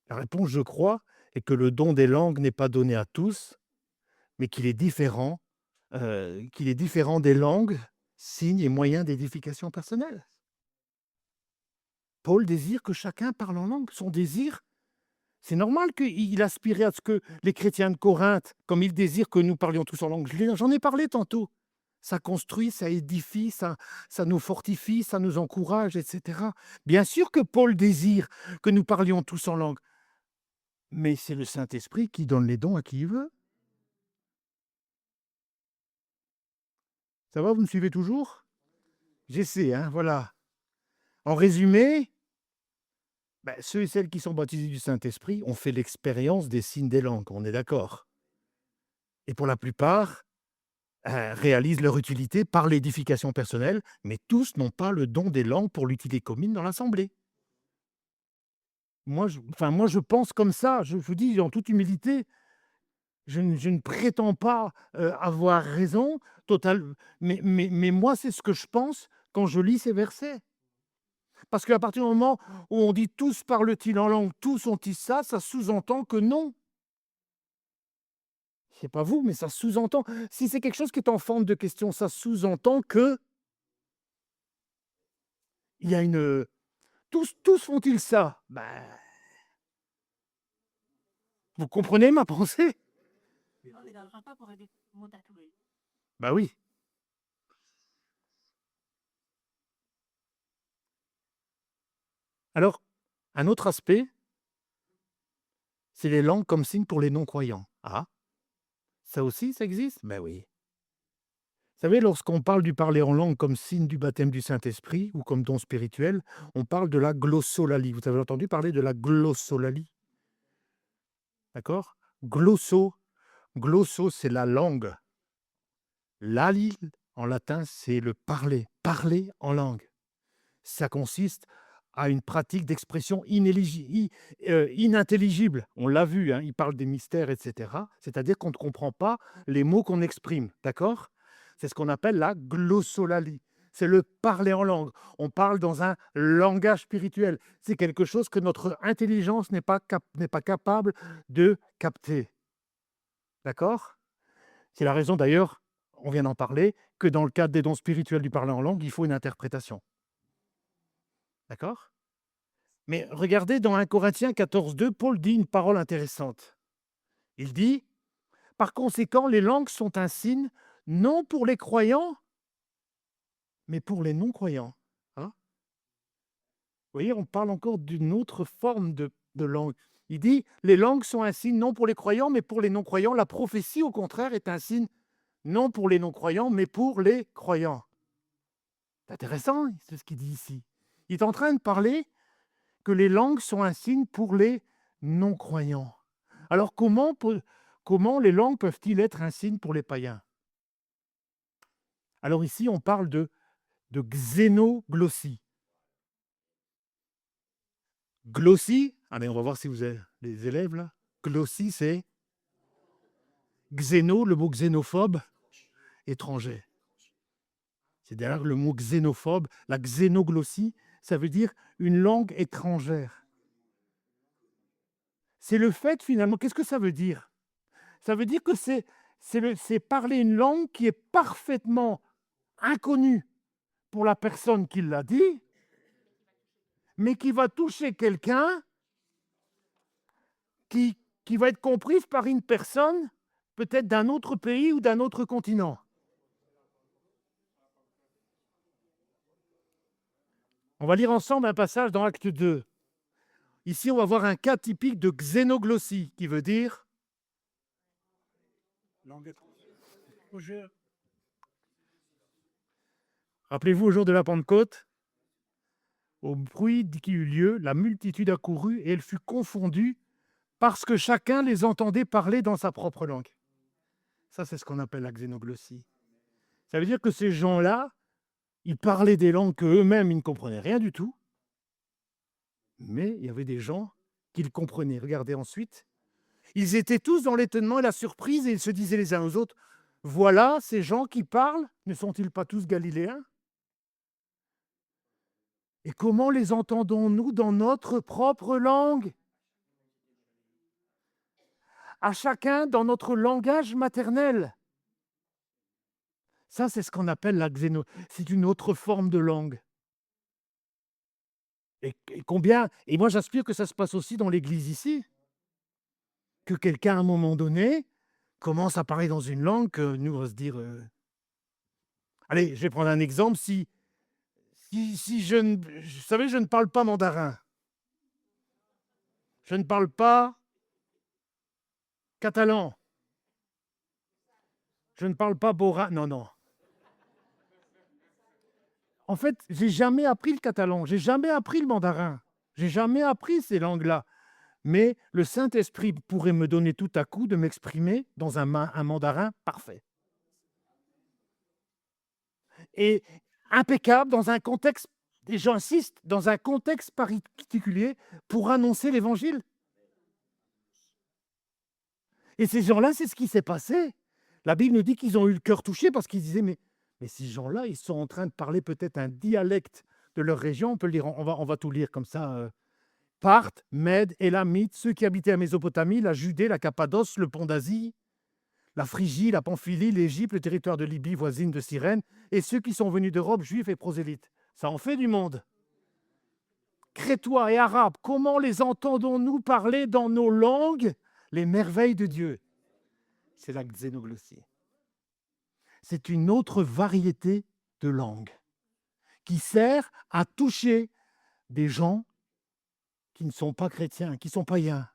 La réponse, je crois, est que le don des langues n'est pas donné à tous, mais qu'il est différent des langues, signes et moyens d'édification personnelle. Paul désire que chacun parle en langue. Son désir, c'est normal qu'il aspirait à ce que les chrétiens de Corinthe, comme il désire que nous parlions tous en langue, j'en ai parlé tantôt. Ça construit, ça édifie, ça nous fortifie, ça nous encourage, etc. Bien sûr que Paul désire que nous parlions tous en langue, mais c'est le Saint-Esprit qui donne les dons à qui il veut. Ça va, vous me suivez toujours? J'essaie, hein, voilà. En résumé, ceux et celles qui sont baptisés du Saint-Esprit ont fait l'expérience des signes des langues, on est d'accord? Et pour la plupart, réalisent leur utilité par l'édification personnelle, mais tous n'ont pas le don des langues pour l'utilité commune dans l'assemblée. Moi, je pense comme ça, je vous dis en toute humilité, je ne prétends pas, avoir raison total mais moi, c'est ce que je pense quand je lis ces versets. Parce qu'à partir du moment où on dit: «Tous parlent-ils en langue, tous ont-ils ça», ça sous-entend que non. Je sais pas vous, mais ça sous-entend si c'est quelque chose qui est en forme de question, ça sous-entend qu'il y a une, tous font-ils ça? Vous comprenez ma pensée? Bah oui. Alors, un autre aspect, c'est les langues comme signe pour les non-croyants. Ah, ça aussi, ça existe? Ben oui. Vous savez, lorsqu'on parle du parler en langue comme signe du baptême du Saint-Esprit ou comme don spirituel, on parle de la glossolalie. Vous avez entendu parler de la glossolalie? D'accord? Glosso, c'est la langue. Lali, en latin, c'est le parler, parler en langue. Ça consiste à une pratique d'expression inintelligible. On l'a vu, hein, il parle des mystères, etc. C'est-à-dire qu'on ne comprend pas les mots qu'on exprime, d'accord? C'est ce qu'on appelle la glossolalie. C'est le parler en langue. On parle dans un langage spirituel. C'est quelque chose que notre intelligence n'est pas capable de capter, d'accord? C'est la raison d'ailleurs, on vient d'en parler, que dans le cadre des dons spirituels du parler en langue, il faut une interprétation, d'accord? Mais regardez dans 1 Corinthiens 14, 2, Paul dit une parole intéressante. Il dit: «Par conséquent, les langues sont un signe, non pour les croyants, mais pour les non-croyants». Hein? Vous voyez, on parle encore d'une autre forme de langue. Il dit: «Les langues sont un signe, non pour les croyants, mais pour les non-croyants. La prophétie, au contraire, est un signe, non pour les non-croyants, mais pour les croyants». C'est intéressant, c'est ce qu'il dit ici. Il est en train de parler que les langues sont un signe pour les non-croyants. Alors comment les langues peuvent-ils être un signe pour les païens? Alors ici, on parle de xénoglossie. Glossie, allez, on va voir si vous avez les élèves là. Glossie, c'est xéno, le mot xénophobe, étranger. C'est d'ailleurs le mot xénophobe, la xénoglossie, ça veut dire une langue étrangère. C'est le fait finalement, qu'est-ce que ça veut dire? Ça veut dire que c'est parler une langue qui est parfaitement inconnue pour la personne qui l'a dit, mais qui va toucher quelqu'un qui qui va être comprise par une personne, peut-être d'un autre pays ou d'un autre continent. On va lire ensemble un passage dans Acte 2. Ici, on va voir un cas typique de xénoglossie, qui veut dire langue étrangère. Rappelez-vous, au jour de la Pentecôte, au bruit qui eut lieu, la multitude accourut et elle fut confondue parce que chacun les entendait parler dans sa propre langue. Ça, c'est ce qu'on appelle la xénoglossie. Ça veut dire que ces gens-là, ils parlaient des langues qu'eux-mêmes, ils ne comprenaient rien du tout, mais il y avait des gens qui le comprenaient. Regardez ensuite. Ils étaient tous dans l'étonnement et la surprise et ils se disaient les uns aux autres, voilà ces gens qui parlent, ne sont-ils pas tous galiléens? Et comment les entendons-nous dans notre propre langue? À chacun dans notre langage maternel. Ça, c'est ce qu'on appelle la xéno. C'est une autre forme de langue. Et combien, et moi j'aspire que ça se passe aussi dans l'église ici, que quelqu'un à un moment donné commence à parler dans une langue que nous on va se dire. Allez, je vais prendre un exemple. Si je ne, vous savez, je ne parle pas mandarin, je ne parle pas catalan, je ne parle pas bora. Non, non. En fait, j'ai jamais appris le catalan, j'ai jamais appris le mandarin, j'ai jamais appris ces langues-là. Mais le Saint-Esprit pourrait me donner tout à coup de m'exprimer dans un mandarin parfait. Et impeccable dans un contexte, et j'insiste, dans un contexte particulier pour annoncer l'Évangile. Et ces gens-là, c'est ce qui s'est passé. La Bible nous dit qu'ils ont eu le cœur touché parce qu'ils disaient, mais ces gens-là, ils sont en train de parler peut-être un dialecte de leur région. On peut le lire, on va tout lire comme ça. Parthes, Mèdes, Élamites, ceux qui habitaient à Mésopotamie, la Judée, la Cappadoce, le pont d'Asie, la Phrygie, la Pamphylie, l'Égypte, le territoire de Libye voisine de Cyrène, et ceux qui sont venus d'Europe, juifs et prosélytes. Ça en fait du monde. Crétois et Arabes, comment les entendons-nous parler dans nos langues les merveilles de Dieu? C'est la xénoglossie. C'est une autre variété de langue qui sert à toucher des gens qui ne sont pas chrétiens, qui sont païens.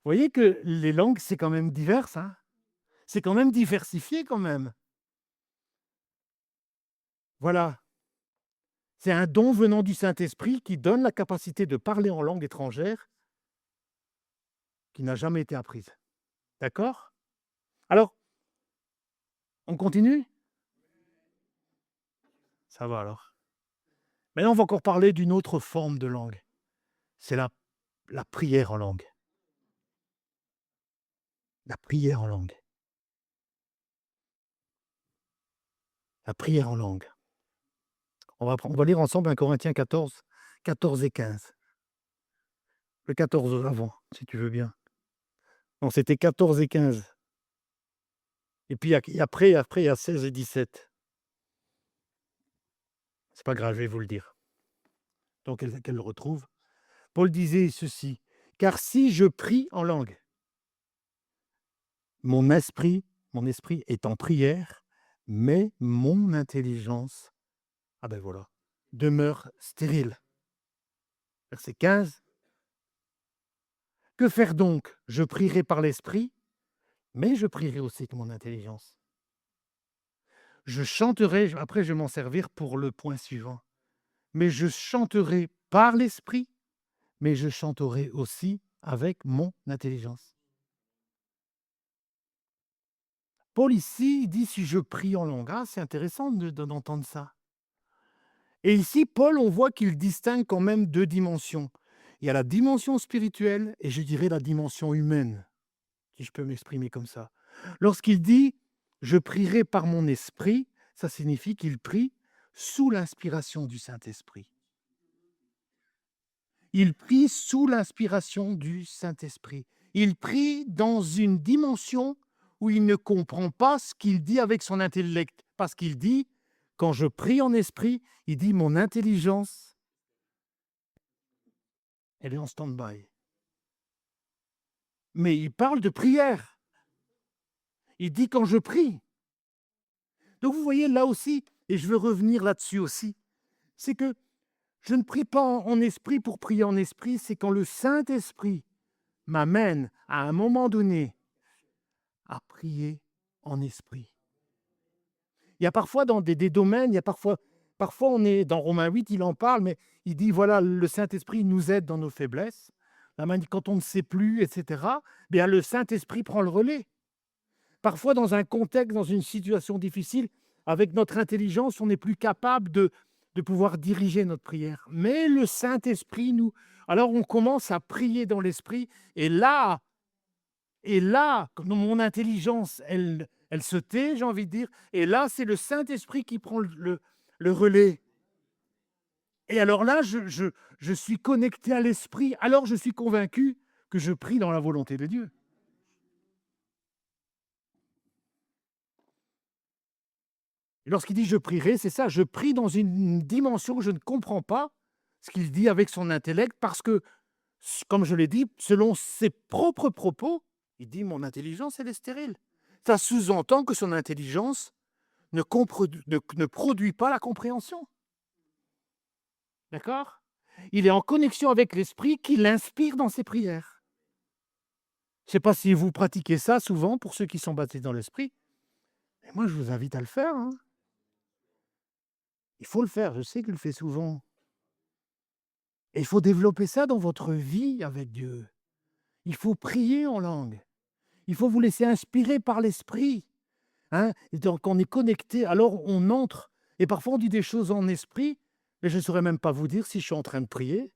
Vous voyez que les langues, c'est quand même divers, hein? C'est quand même diversifié quand même. Voilà. C'est un don venant du Saint-Esprit qui donne la capacité de parler en langue étrangère qui n'a jamais été apprise. D'accord? Alors, on continue? Ça va alors. Maintenant, on va encore parler d'une autre forme de langue. C'est la prière en langue. La prière en langue. La prière en langue. On va lire ensemble 1 Corinthiens 14, 14 et 15. Le 14 avant, si tu veux bien. Non, c'était 14 et 15. Et puis après, il y a 16 et 17. C'est pas grave, je vais vous le dire. Donc, qu'elle le retrouve. Paul disait ceci: car si je prie en langue, mon esprit est en prière, mais mon intelligence, ah ben voilà, demeure stérile. Verset 15. Que faire donc? Je prierai par l'esprit, mais je prierai aussi avec mon intelligence. Je chanterai, après je vais m'en servir pour le point suivant, mais je chanterai par l'esprit, mais je chanterai aussi avec mon intelligence. Paul ici dit si je prie en langue. Ah, c'est intéressant d'entendre ça. Et ici, Paul, on voit qu'il distingue quand même deux dimensions. Il y a la dimension spirituelle et je dirais la dimension humaine, si je peux m'exprimer comme ça. Lorsqu'il dit je prierai par mon esprit, ça signifie qu'il prie sous l'inspiration du Saint-Esprit. Il prie sous l'inspiration du Saint-Esprit. Il prie dans une dimension où il ne comprend pas ce qu'il dit avec son intellect. Parce qu'il dit, quand je prie en esprit, il dit, mon intelligence, elle est en stand-by. Mais il parle de prière. Il dit quand je prie. Donc vous voyez là aussi, et je veux revenir là-dessus aussi, c'est que je ne prie pas en esprit pour prier en esprit, c'est quand le Saint-Esprit m'amène à un moment donné à prier en esprit. Il y a parfois dans des domaines, il y a parfois on est dans Romains 8, il en parle, mais il dit voilà, le Saint-Esprit nous aide dans nos faiblesses. Quand on ne sait plus, etc., bien le Saint-Esprit prend le relais. Parfois, dans un contexte, dans une situation difficile, avec notre intelligence, on n'est plus capable de pouvoir diriger notre prière. Mais le Saint-Esprit nous... Alors, on commence à prier dans l'Esprit, et là, comme mon intelligence, elle se tait, j'ai envie de dire, et là, c'est le Saint-Esprit qui prend le relais. Et alors là, je suis connecté à l'Esprit, alors je suis convaincu que je prie dans la volonté de Dieu. Et lorsqu'il dit « je prierai », c'est ça, je prie dans une dimension que je ne comprends pas, ce qu'il dit avec son intellect, parce que, comme je l'ai dit, selon ses propres propos, il dit « mon intelligence, elle est stérile ». Ça sous-entend que son intelligence ne produit pas la compréhension. D'accord? Il est en connexion avec l'Esprit qui l'inspire dans ses prières. Je ne sais pas si vous pratiquez ça souvent, pour ceux qui sont baptisés dans l'Esprit, mais moi je vous invite à le faire, hein. Il faut le faire, je sais qu'il le fait souvent. Et il faut développer ça dans votre vie avec Dieu. Il faut prier en langue. Il faut vous laisser inspirer par l'Esprit. Hein? Et donc on est connecté, alors on entre. Et parfois on dit des choses en esprit, mais je ne saurais même pas vous dire si je suis en train de prier.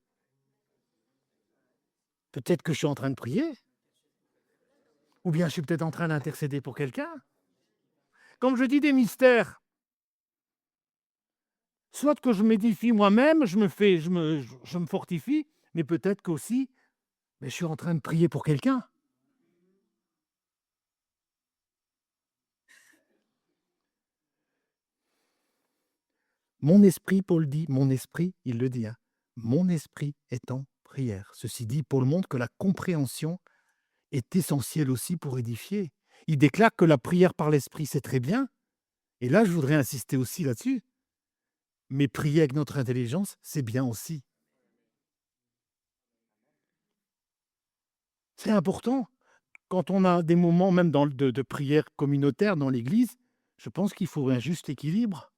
Peut-être que je suis en train de prier, ou bien je suis peut-être en train d'intercéder pour quelqu'un. Comme je dis des mystères, soit que je m'édifie moi-même, je me fortifie, mais peut-être qu'aussi, mais je suis en train de prier pour quelqu'un. Mon esprit, Paul dit, mon esprit, il le dit, hein, mon esprit est en prière. Ceci dit, Paul montre que la compréhension est essentielle aussi pour édifier. Il déclare que la prière par l'esprit, c'est très bien. Et là, je voudrais insister aussi là-dessus. Mais prier avec notre intelligence, c'est bien aussi. C'est important. Quand on a des moments même de prière communautaire dans l'Église, je pense qu'il faut un juste équilibre.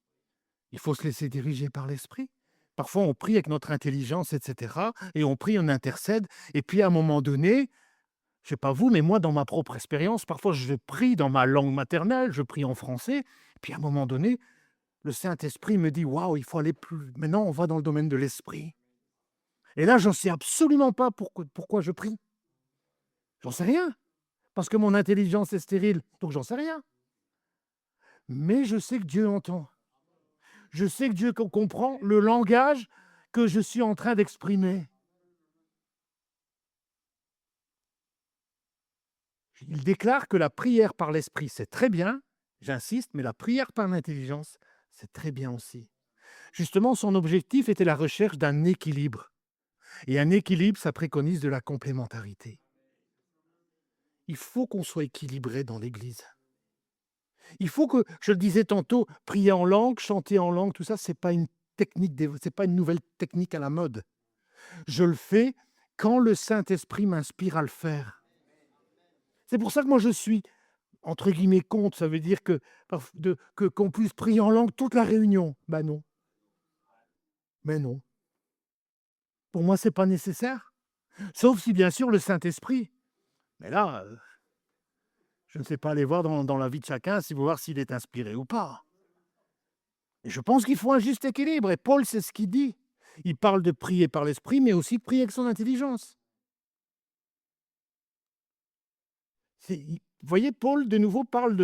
Il faut se laisser diriger par l'esprit. Parfois, on prie avec notre intelligence, etc. Et on prie, on intercède. Et puis, à un moment donné, je ne sais pas vous, mais moi, dans ma propre expérience, parfois, je prie dans ma langue maternelle, je prie en français. Et puis, à un moment donné, le Saint-Esprit me dit « Waouh, il faut aller plus... Maintenant, on va dans le domaine de l'esprit. » Et là, je ne sais absolument pas pourquoi je prie. J'en sais rien. Parce que mon intelligence est stérile, donc j'en sais rien. Mais je sais que Dieu entend. Je sais que Dieu comprend le langage que je suis en train d'exprimer. Il déclare que la prière par l'esprit, c'est très bien, j'insiste, mais la prière par l'intelligence, c'est très bien aussi. Justement, son objectif était la recherche d'un équilibre. Et un équilibre, ça préconise de la complémentarité. Il faut qu'on soit équilibré dans l'Église. Il faut que, je le disais tantôt, prier en langue, chanter en langue, tout ça, c'est pas une c'est pas une nouvelle technique à la mode. Je le fais quand le Saint-Esprit m'inspire à le faire. C'est pour ça que moi je suis, entre guillemets, contre. Ça veut dire qu'on puisse prier en langue toute la réunion. Ben non. Mais non. Pour moi, c'est pas nécessaire. Sauf si, bien sûr, le Saint-Esprit. Mais là, je ne sais pas aller voir dans la vie de chacun, si vous voir s'il est inspiré ou pas. Et je pense qu'il faut un juste équilibre. Et Paul, c'est ce qu'il dit. Il parle de prier par l'esprit, mais aussi de prier avec son intelligence. Vous voyez, Paul, de nouveau, parle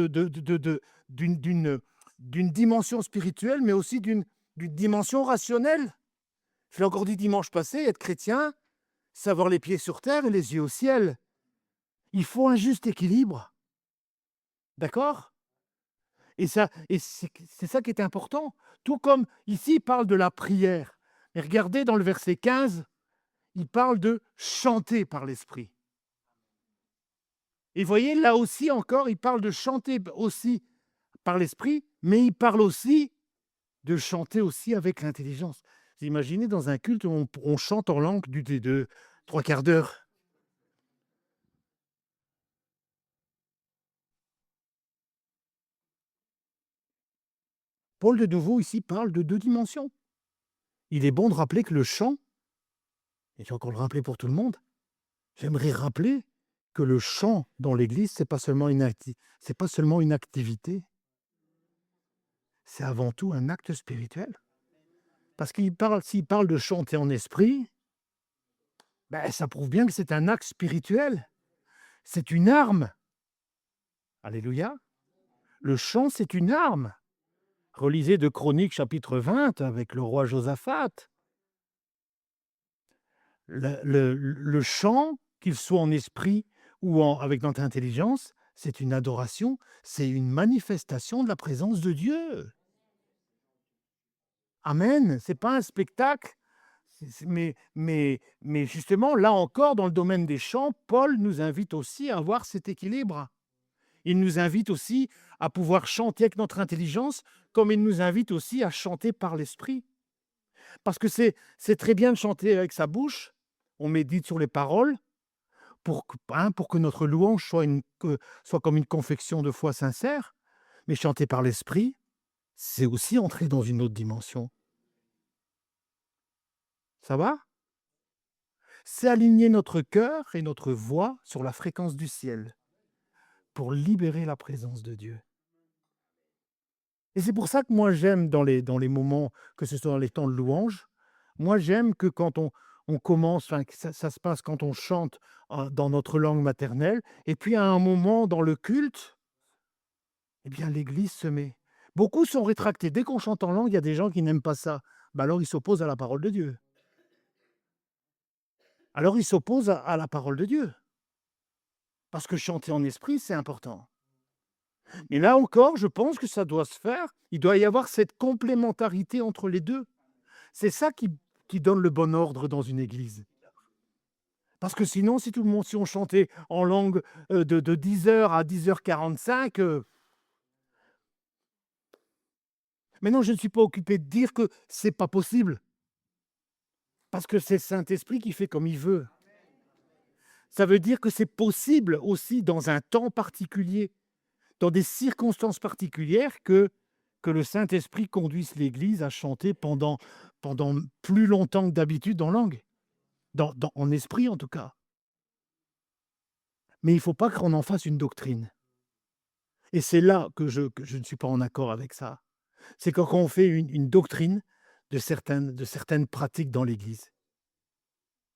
d'une d'une dimension spirituelle, mais aussi d'une dimension rationnelle. Je l'ai encore dit dimanche passé, être chrétien, c'est avoir les pieds sur terre et les yeux au ciel. Il faut un juste équilibre, d'accord? Et c'est ça qui est important. Tout comme ici, il parle de la prière. Et regardez dans le verset 15, il parle de chanter par l'esprit. Et voyez, là aussi encore, il parle de chanter aussi par l'esprit, mais il parle aussi de chanter aussi avec l'intelligence. Vous imaginez dans un culte où on chante en langue de 3/4 d'heure. Paul de nouveau ici parle de 2 dimensions. Il est bon de rappeler que le chant, et je vais encore le rappeler pour tout le monde, j'aimerais rappeler que le chant dans l'église, c'est pas seulement une activité, c'est avant tout un acte spirituel. Parce s'il parle de chanter en esprit, ben, ça prouve bien que c'est un acte spirituel. C'est une arme. Alléluia. Le chant, c'est une arme. Relisez de Chroniques chapitre 20 avec le roi Josaphat. Le chant, qu'il soit en esprit ou avec notre intelligence, c'est une adoration, c'est une manifestation de la présence de Dieu. Amen. C'est pas un spectacle, mais justement, là encore, dans le domaine des chants, Paul nous invite aussi à avoir cet équilibre. Il nous invite aussi à pouvoir chanter avec notre intelligence, comme il nous invite aussi à chanter par l'esprit. Parce que c'est très bien de chanter avec sa bouche, on médite sur les paroles, pour que notre louange soit comme une confection de foi sincère, mais chanter par l'esprit, c'est aussi entrer dans une autre dimension. Ça va? C'est aligner notre cœur et notre voix sur la fréquence du ciel, pour libérer la présence de Dieu. Et c'est pour ça que moi j'aime dans les moments, que ce soit dans les temps de louange, moi j'aime que quand on commence, enfin que ça se passe quand on chante, dans notre langue maternelle et puis à un moment dans le culte, eh bien l'église se met. Beaucoup sont rétractés. Dès qu'on chante en langue, il y a des gens qui n'aiment pas ça. Bah, alors ils s'opposent à la parole de Dieu. Alors ils s'opposent à la parole de Dieu. Parce que chanter en esprit, c'est important. Mais là encore, je pense que ça doit se faire. Il doit y avoir cette complémentarité entre les 2. C'est ça qui donne le bon ordre dans une église. Parce que sinon, si on chantait en langue, de 10 heures à 10h45, mais non, je ne suis pas occupé de dire que c'est pas possible, parce que c'est Saint-Esprit qui fait comme il veut. Ça veut dire que c'est possible aussi dans un temps particulier, dans des circonstances particulières que le Saint-Esprit conduise l'Église à chanter pendant plus longtemps que d'habitude en langue, en esprit en tout cas. Mais il ne faut pas qu'on en fasse une doctrine et c'est là que je ne suis pas en accord avec ça. C'est quand on fait une doctrine de certaines pratiques dans l'Église.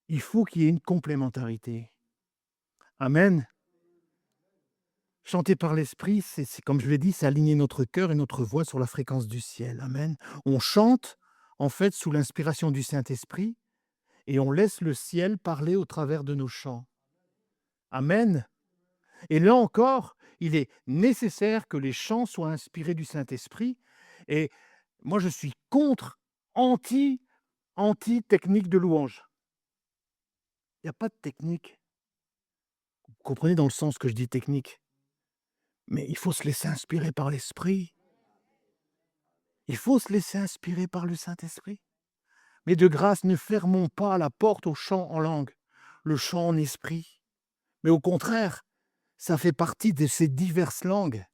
Il faut qu'il y ait une complémentarité. Amen. Chanter par l'esprit, c'est comme je l'ai dit, c'est aligner notre cœur et notre voix sur la fréquence du ciel. Amen. On chante, en fait, sous l'inspiration du Saint-Esprit et on laisse le ciel parler au travers de nos chants. Amen. Et là encore, il est nécessaire que les chants soient inspirés du Saint-Esprit et moi, je suis anti technique de louange. Il n'y a pas de technique. Vous comprenez dans le sens que je dis technique? Mais il faut se laisser inspirer par l'Esprit. Il faut se laisser inspirer par le Saint-Esprit. Mais de grâce, ne fermons pas la porte au chant en langue, le chant en esprit. Mais au contraire, ça fait partie de ces diverses langues.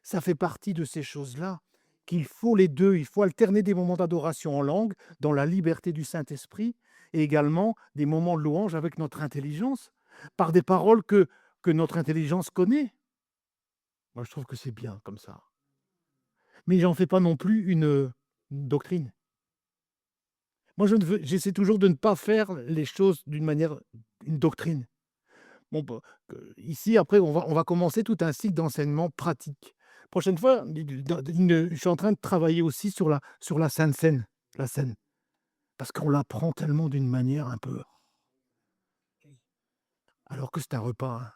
Ça fait partie de ces choses-là qu'il faut les 2. Il faut alterner des moments d'adoration en langue, dans la liberté du Saint-Esprit, et également des moments de louange avec notre intelligence, par des paroles que notre intelligence connaît. Moi, je trouve que c'est bien comme ça. Mais j'en fais pas non plus une doctrine. Moi, j'essaie toujours de ne pas faire les choses d'une manière une doctrine. Bon, bah, ici, après, on va commencer tout un cycle d'enseignement pratique. Prochaine fois, je suis en train de travailler aussi sur la Sainte Seine, la Seine, parce qu'on la prend tellement d'une manière un peu alors que c'est un repas, hein.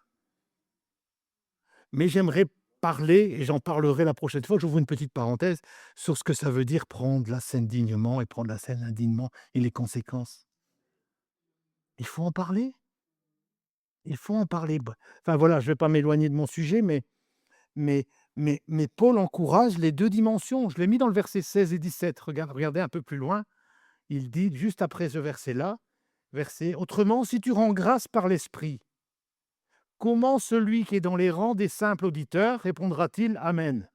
Mais j'aimerais parler et j'en parlerai la prochaine fois, j'ouvre une petite parenthèse, sur ce que ça veut dire prendre la Seine dignement et prendre la Seine indignement et les conséquences. Il faut en parler, il faut en parler. Enfin voilà, je ne vais pas m'éloigner de mon sujet, mais mais Paul encourage les 2 dimensions. Je l'ai mis dans le verset 16 et 17. Regardez un peu plus loin, il dit juste après ce verset-là, verset: «Autrement, si tu rends grâce par l'Esprit, comment celui qui est dans les rangs des simples auditeurs répondra-t-il Amen?»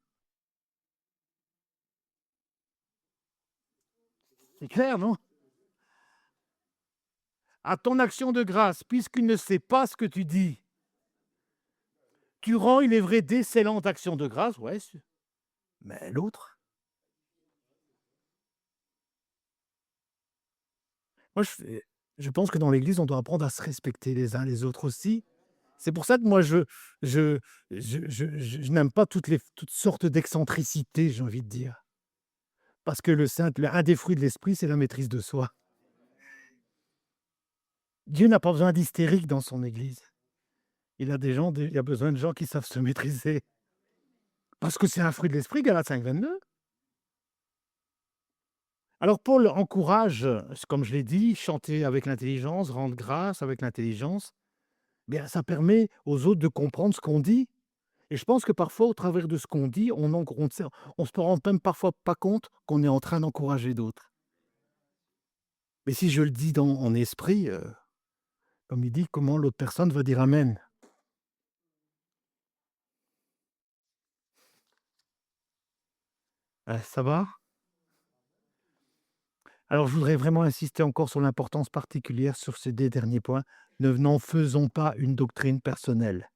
C'est clair, non? À ton action de grâce, puisqu'il ne sait pas ce que tu dis, tu rends, il est vrai, d'excellentes actions de grâce, ouais, mais l'autre? Moi, je pense que dans l'Église, on doit apprendre à se respecter les uns les autres aussi. C'est pour ça que moi, je je n'aime pas toutes sortes d'excentricités, j'ai envie de dire. Parce que un des fruits de l'esprit, c'est la maîtrise de soi. Dieu n'a pas besoin d'hystériques dans son Église. Il a besoin de gens qui savent se maîtriser. Parce que c'est un fruit de l'esprit, Galates 5:22. Alors Paul encourage, comme je l'ai dit, chanter avec l'intelligence, rendre grâce avec l'intelligence. Bien, ça permet aux autres de comprendre ce qu'on dit. Et je pense que parfois, au travers de ce qu'on dit, on se rend même parfois pas compte qu'on est en train d'encourager d'autres. Mais si je le dis en esprit, comme il dit, comment l'autre personne va dire amen? Ça va? Alors je voudrais vraiment insister encore sur l'importance particulière sur ces 2 derniers points. Ne n'en faisons pas une doctrine personnelle.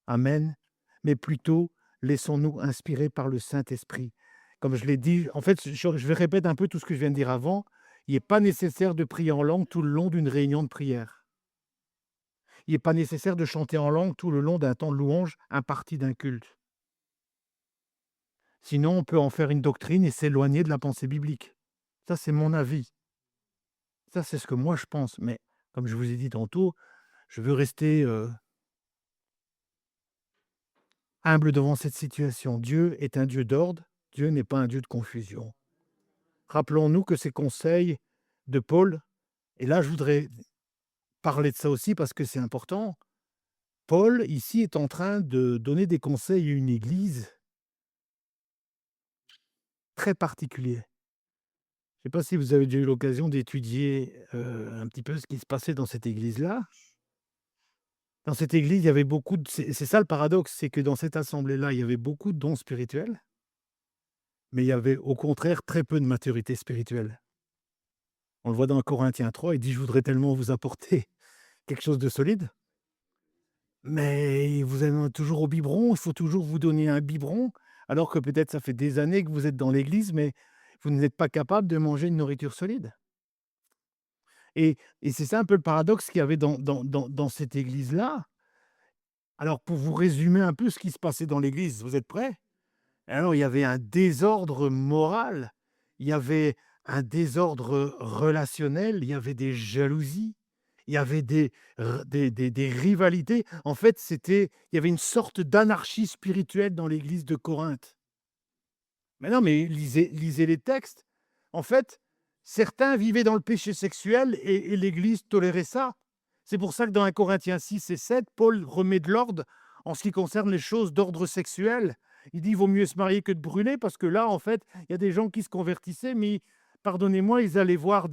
Amen. Mais plutôt, laissons-nous inspirer par le Saint-Esprit. Comme je l'ai dit, en fait, je vais répéter un peu tout ce que je viens de dire avant. Il n'est pas nécessaire de prier en langue tout le long d'une réunion de prière. Il n'est pas nécessaire de chanter en langue tout le long d'un temps de louange imparti d'un culte. Sinon, on peut en faire une doctrine et s'éloigner de la pensée biblique. Ça, c'est mon avis. Ça, c'est ce que moi je pense. Mais comme je vous ai dit tantôt, je veux rester humble devant cette situation. Dieu est un Dieu d'ordre. Dieu n'est pas un Dieu de confusion. Rappelons-nous que ces conseils de Paul, et là je voudrais parler de ça aussi parce que c'est important. Paul, ici, est en train de donner des conseils à une église très particulière. Je ne sais pas si vous avez déjà eu l'occasion d'étudier, un petit peu ce qui se passait dans cette église-là. Dans cette église, il y avait beaucoup de c'est ça le paradoxe, c'est que dans cette assemblée-là, il y avait beaucoup de dons spirituels, mais il y avait au contraire très peu de maturité spirituelle. On le voit dans Corinthiens 3, il dit: «Je voudrais tellement vous apporter quelque chose de solide, mais vous en êtes toujours au biberon, il faut toujours vous donner un biberon, alors que peut-être ça fait des années que vous êtes dans l'église, mais vous n'êtes pas capable de manger une nourriture solide». Et c'est ça un peu le paradoxe qu'il y avait dans cette église-là. Alors pour vous résumer un peu ce qui se passait dans l'église, vous êtes prêts? Alors il y avait un désordre moral, il y avait un désordre relationnel, il y avait des jalousies, il y avait des rivalités. En fait, il y avait une sorte d'anarchie spirituelle dans l'église de Corinthe. Mais non, mais lisez les textes. En fait, certains vivaient dans le péché sexuel et l'Église tolérait ça. C'est pour ça que dans 1 Corinthiens 6 et 7, Paul remet de l'ordre en ce qui concerne les choses d'ordre sexuel. Il dit: «Il vaut mieux se marier que de brûler», parce que là, en fait, il y a des gens qui se convertissaient, mais pardonnez-moi, ils allaient voir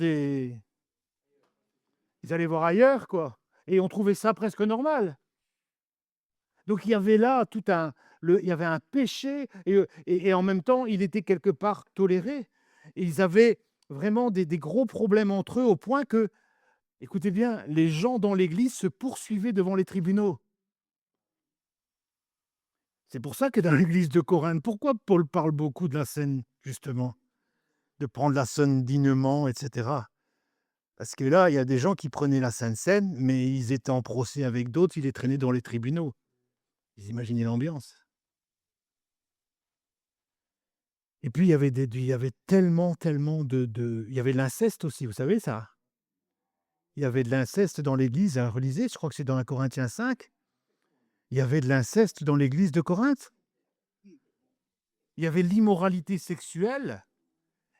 ailleurs, quoi, et on trouvait ça presque normal. Donc il y avait là tout un il y avait un péché et en même temps, il était quelque part toléré. Et ils avaient vraiment des gros problèmes entre eux au point que, écoutez bien, les gens dans l'église se poursuivaient devant les tribunaux. C'est pour ça que dans l'église de Corinthe, pourquoi Paul parle beaucoup de la scène, justement? De prendre la scène dignement et cetera. Parce que là, il y a des gens qui prenaient la Sainte Seine, mais ils étaient en procès avec d'autres, ils les traînaient dans les tribunaux. Vous imaginez l'ambiance? Et puis il y avait tellement il y avait de l'inceste aussi, vous savez ça? Il y avait de l'inceste dans l'église, hein, relisez, je crois que c'est dans 1 Corinthiens 5. Il y avait de l'inceste dans l'église de Corinthe. Il y avait l'immoralité sexuelle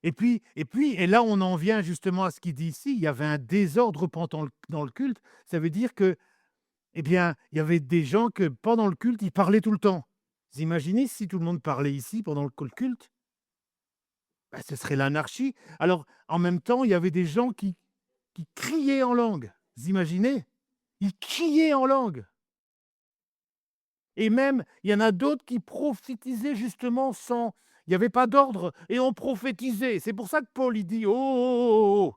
et là, on en vient justement à ce qu'il dit ici, il y avait un désordre dans le culte. Ça veut dire que, eh bien, il y avait des gens que pendant le culte, ils parlaient tout le temps. Vous imaginez si tout le monde parlait ici pendant le culte? Bah, ce serait l'anarchie. Alors, en même temps, il y avait des gens qui criaient en langue. Vous imaginez? Ils criaient en langue et même, il y en a d'autres qui prophétisaient justement sans il y avait pas d'ordre et on prophétisait. C'est pour ça que Paul, il dit: «Oh, oh, oh,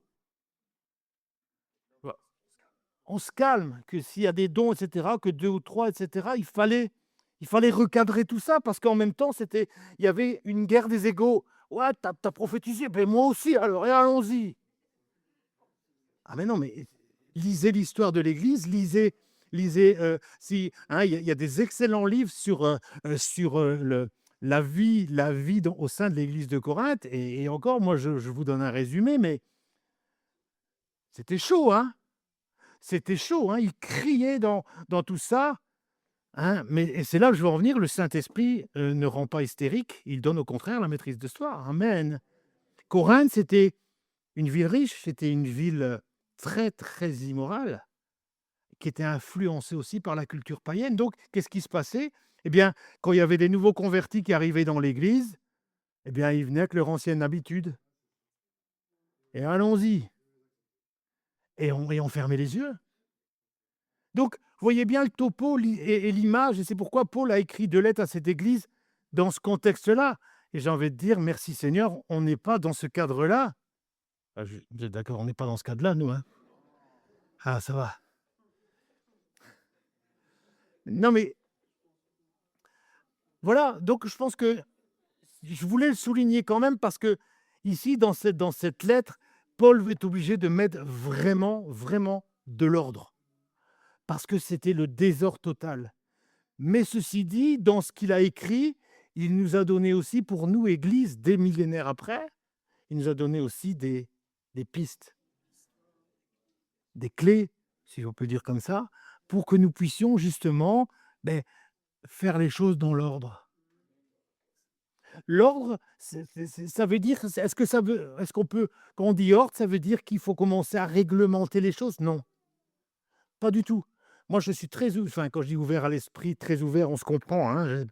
oh, oh». On se calme, que s'il y a des dons et cetera, que 2 ou 3 et cetera, il fallait recadrer tout ça parce qu'en même temps, il y avait une guerre des égos. «Ouais, tu as prophétisé, beh, moi aussi alors et allons-y». Ah mais non, mais lisez l'histoire de l'Église, lisez, si hein, il y a des excellents livres sur, le la vie dans au sein de l'Église de Corinthe et encore moi je vous donne un résumé, mais c'était chaud, hein? C'était chaud, hein? Ils criaient dans tout ça, hein, mais et c'est là que je veux en venir, le Saint-Esprit, ne rend pas hystérique, il donne au contraire la maîtrise de soi. Amen. Corinthe, c'était une ville riche, c'était une ville, très, très immorale. Qui était influencé aussi par la culture païenne. Donc, qu'est-ce qui se passait? Eh bien, quand il y avait des nouveaux convertis qui arrivaient dans l'église, eh bien, ils venaient avec leur ancienne habitude et allons-y et on fermait les yeux. Donc, vous voyez bien le topo et l'image et c'est pourquoi Paul a écrit 2 lettres à cette église dans ce contexte-là et j'ai envie de dire: «Merci Seigneur, on n'est pas dans ce cadre-là». Ah je vous êtes d'accord, on n'est pas dans ce cadre-là nous, hein? Ah ça va. Non mais voilà, donc je pense que je voulais le souligner quand même parce que ici, dans cette lettre, Paul est obligé de mettre vraiment, vraiment de l'ordre parce que c'était le désordre total. Mais ceci dit, dans ce qu'il a écrit, il nous a donné aussi pour nous, Église, des millénaires après, il nous a donné aussi des pistes, des clés, si on peut dire comme ça, pour que nous puissions justement, beh, faire les choses dans l'ordre. L'ordre, ça veut dire est-ce qu'on peut quand on dit ordre, ça veut dire qu'il faut commencer à réglementer les choses? Non, pas du tout. Moi, je suis très enfin, quand je dis ouvert à l'esprit, très ouvert, on se comprend, hein,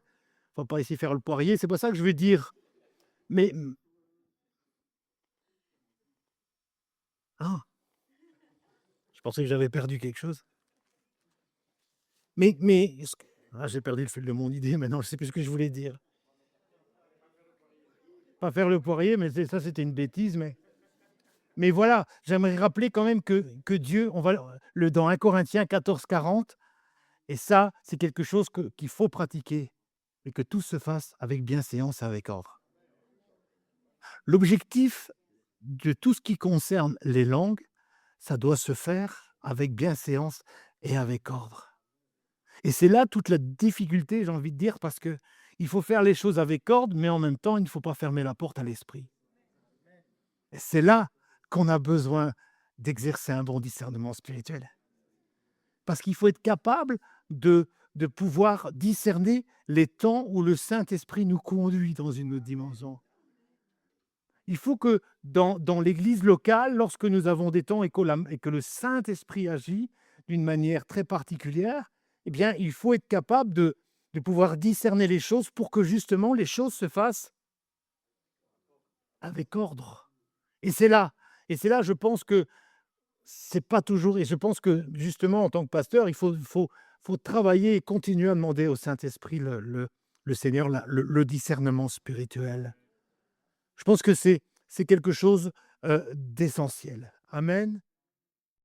faut pas ici faire le poirier, c'est pas ça que je veux dire. Mais, ah, je pensais que j'avais perdu quelque chose. Mais est-ce que j'ai perdu le fil de mon idée maintenant, je sais plus ce que je voulais dire. Pas faire le poirier, mais c'était une bêtise, mais voilà, j'aimerais rappeler quand même que Dieu, on va le dans 1 Corinthiens 14:40. Et ça, c'est quelque chose qu'il faut pratiquer et que tout se fasse avec bienséance, avec ordre. L'objectif de tout ce qui concerne les langues, ça doit se faire avec bienséance et avec ordre. Et c'est là toute la difficulté, j'ai envie de dire, parce que il faut faire les choses avec ordre, mais en même temps, il ne faut pas fermer la porte à l'esprit. Et c'est là qu'on a besoin d'exercer un bon discernement spirituel. Parce qu'il faut être capable de pouvoir discerner les temps où le Saint-Esprit nous conduit dans une autre dimension. Il faut que dans l'église locale, lorsque nous avons des temps et que le Saint-Esprit agit d'une manière très particulière, eh bien, il faut être capable de pouvoir discerner les choses pour que justement les choses se fassent avec ordre. Et c'est là je pense que c'est pas toujours et je pense que justement en tant que pasteur, faut travailler et continuer à demander au Saint-Esprit le Seigneur, le discernement spirituel. Je pense que c'est quelque chose, d'essentiel. Amen.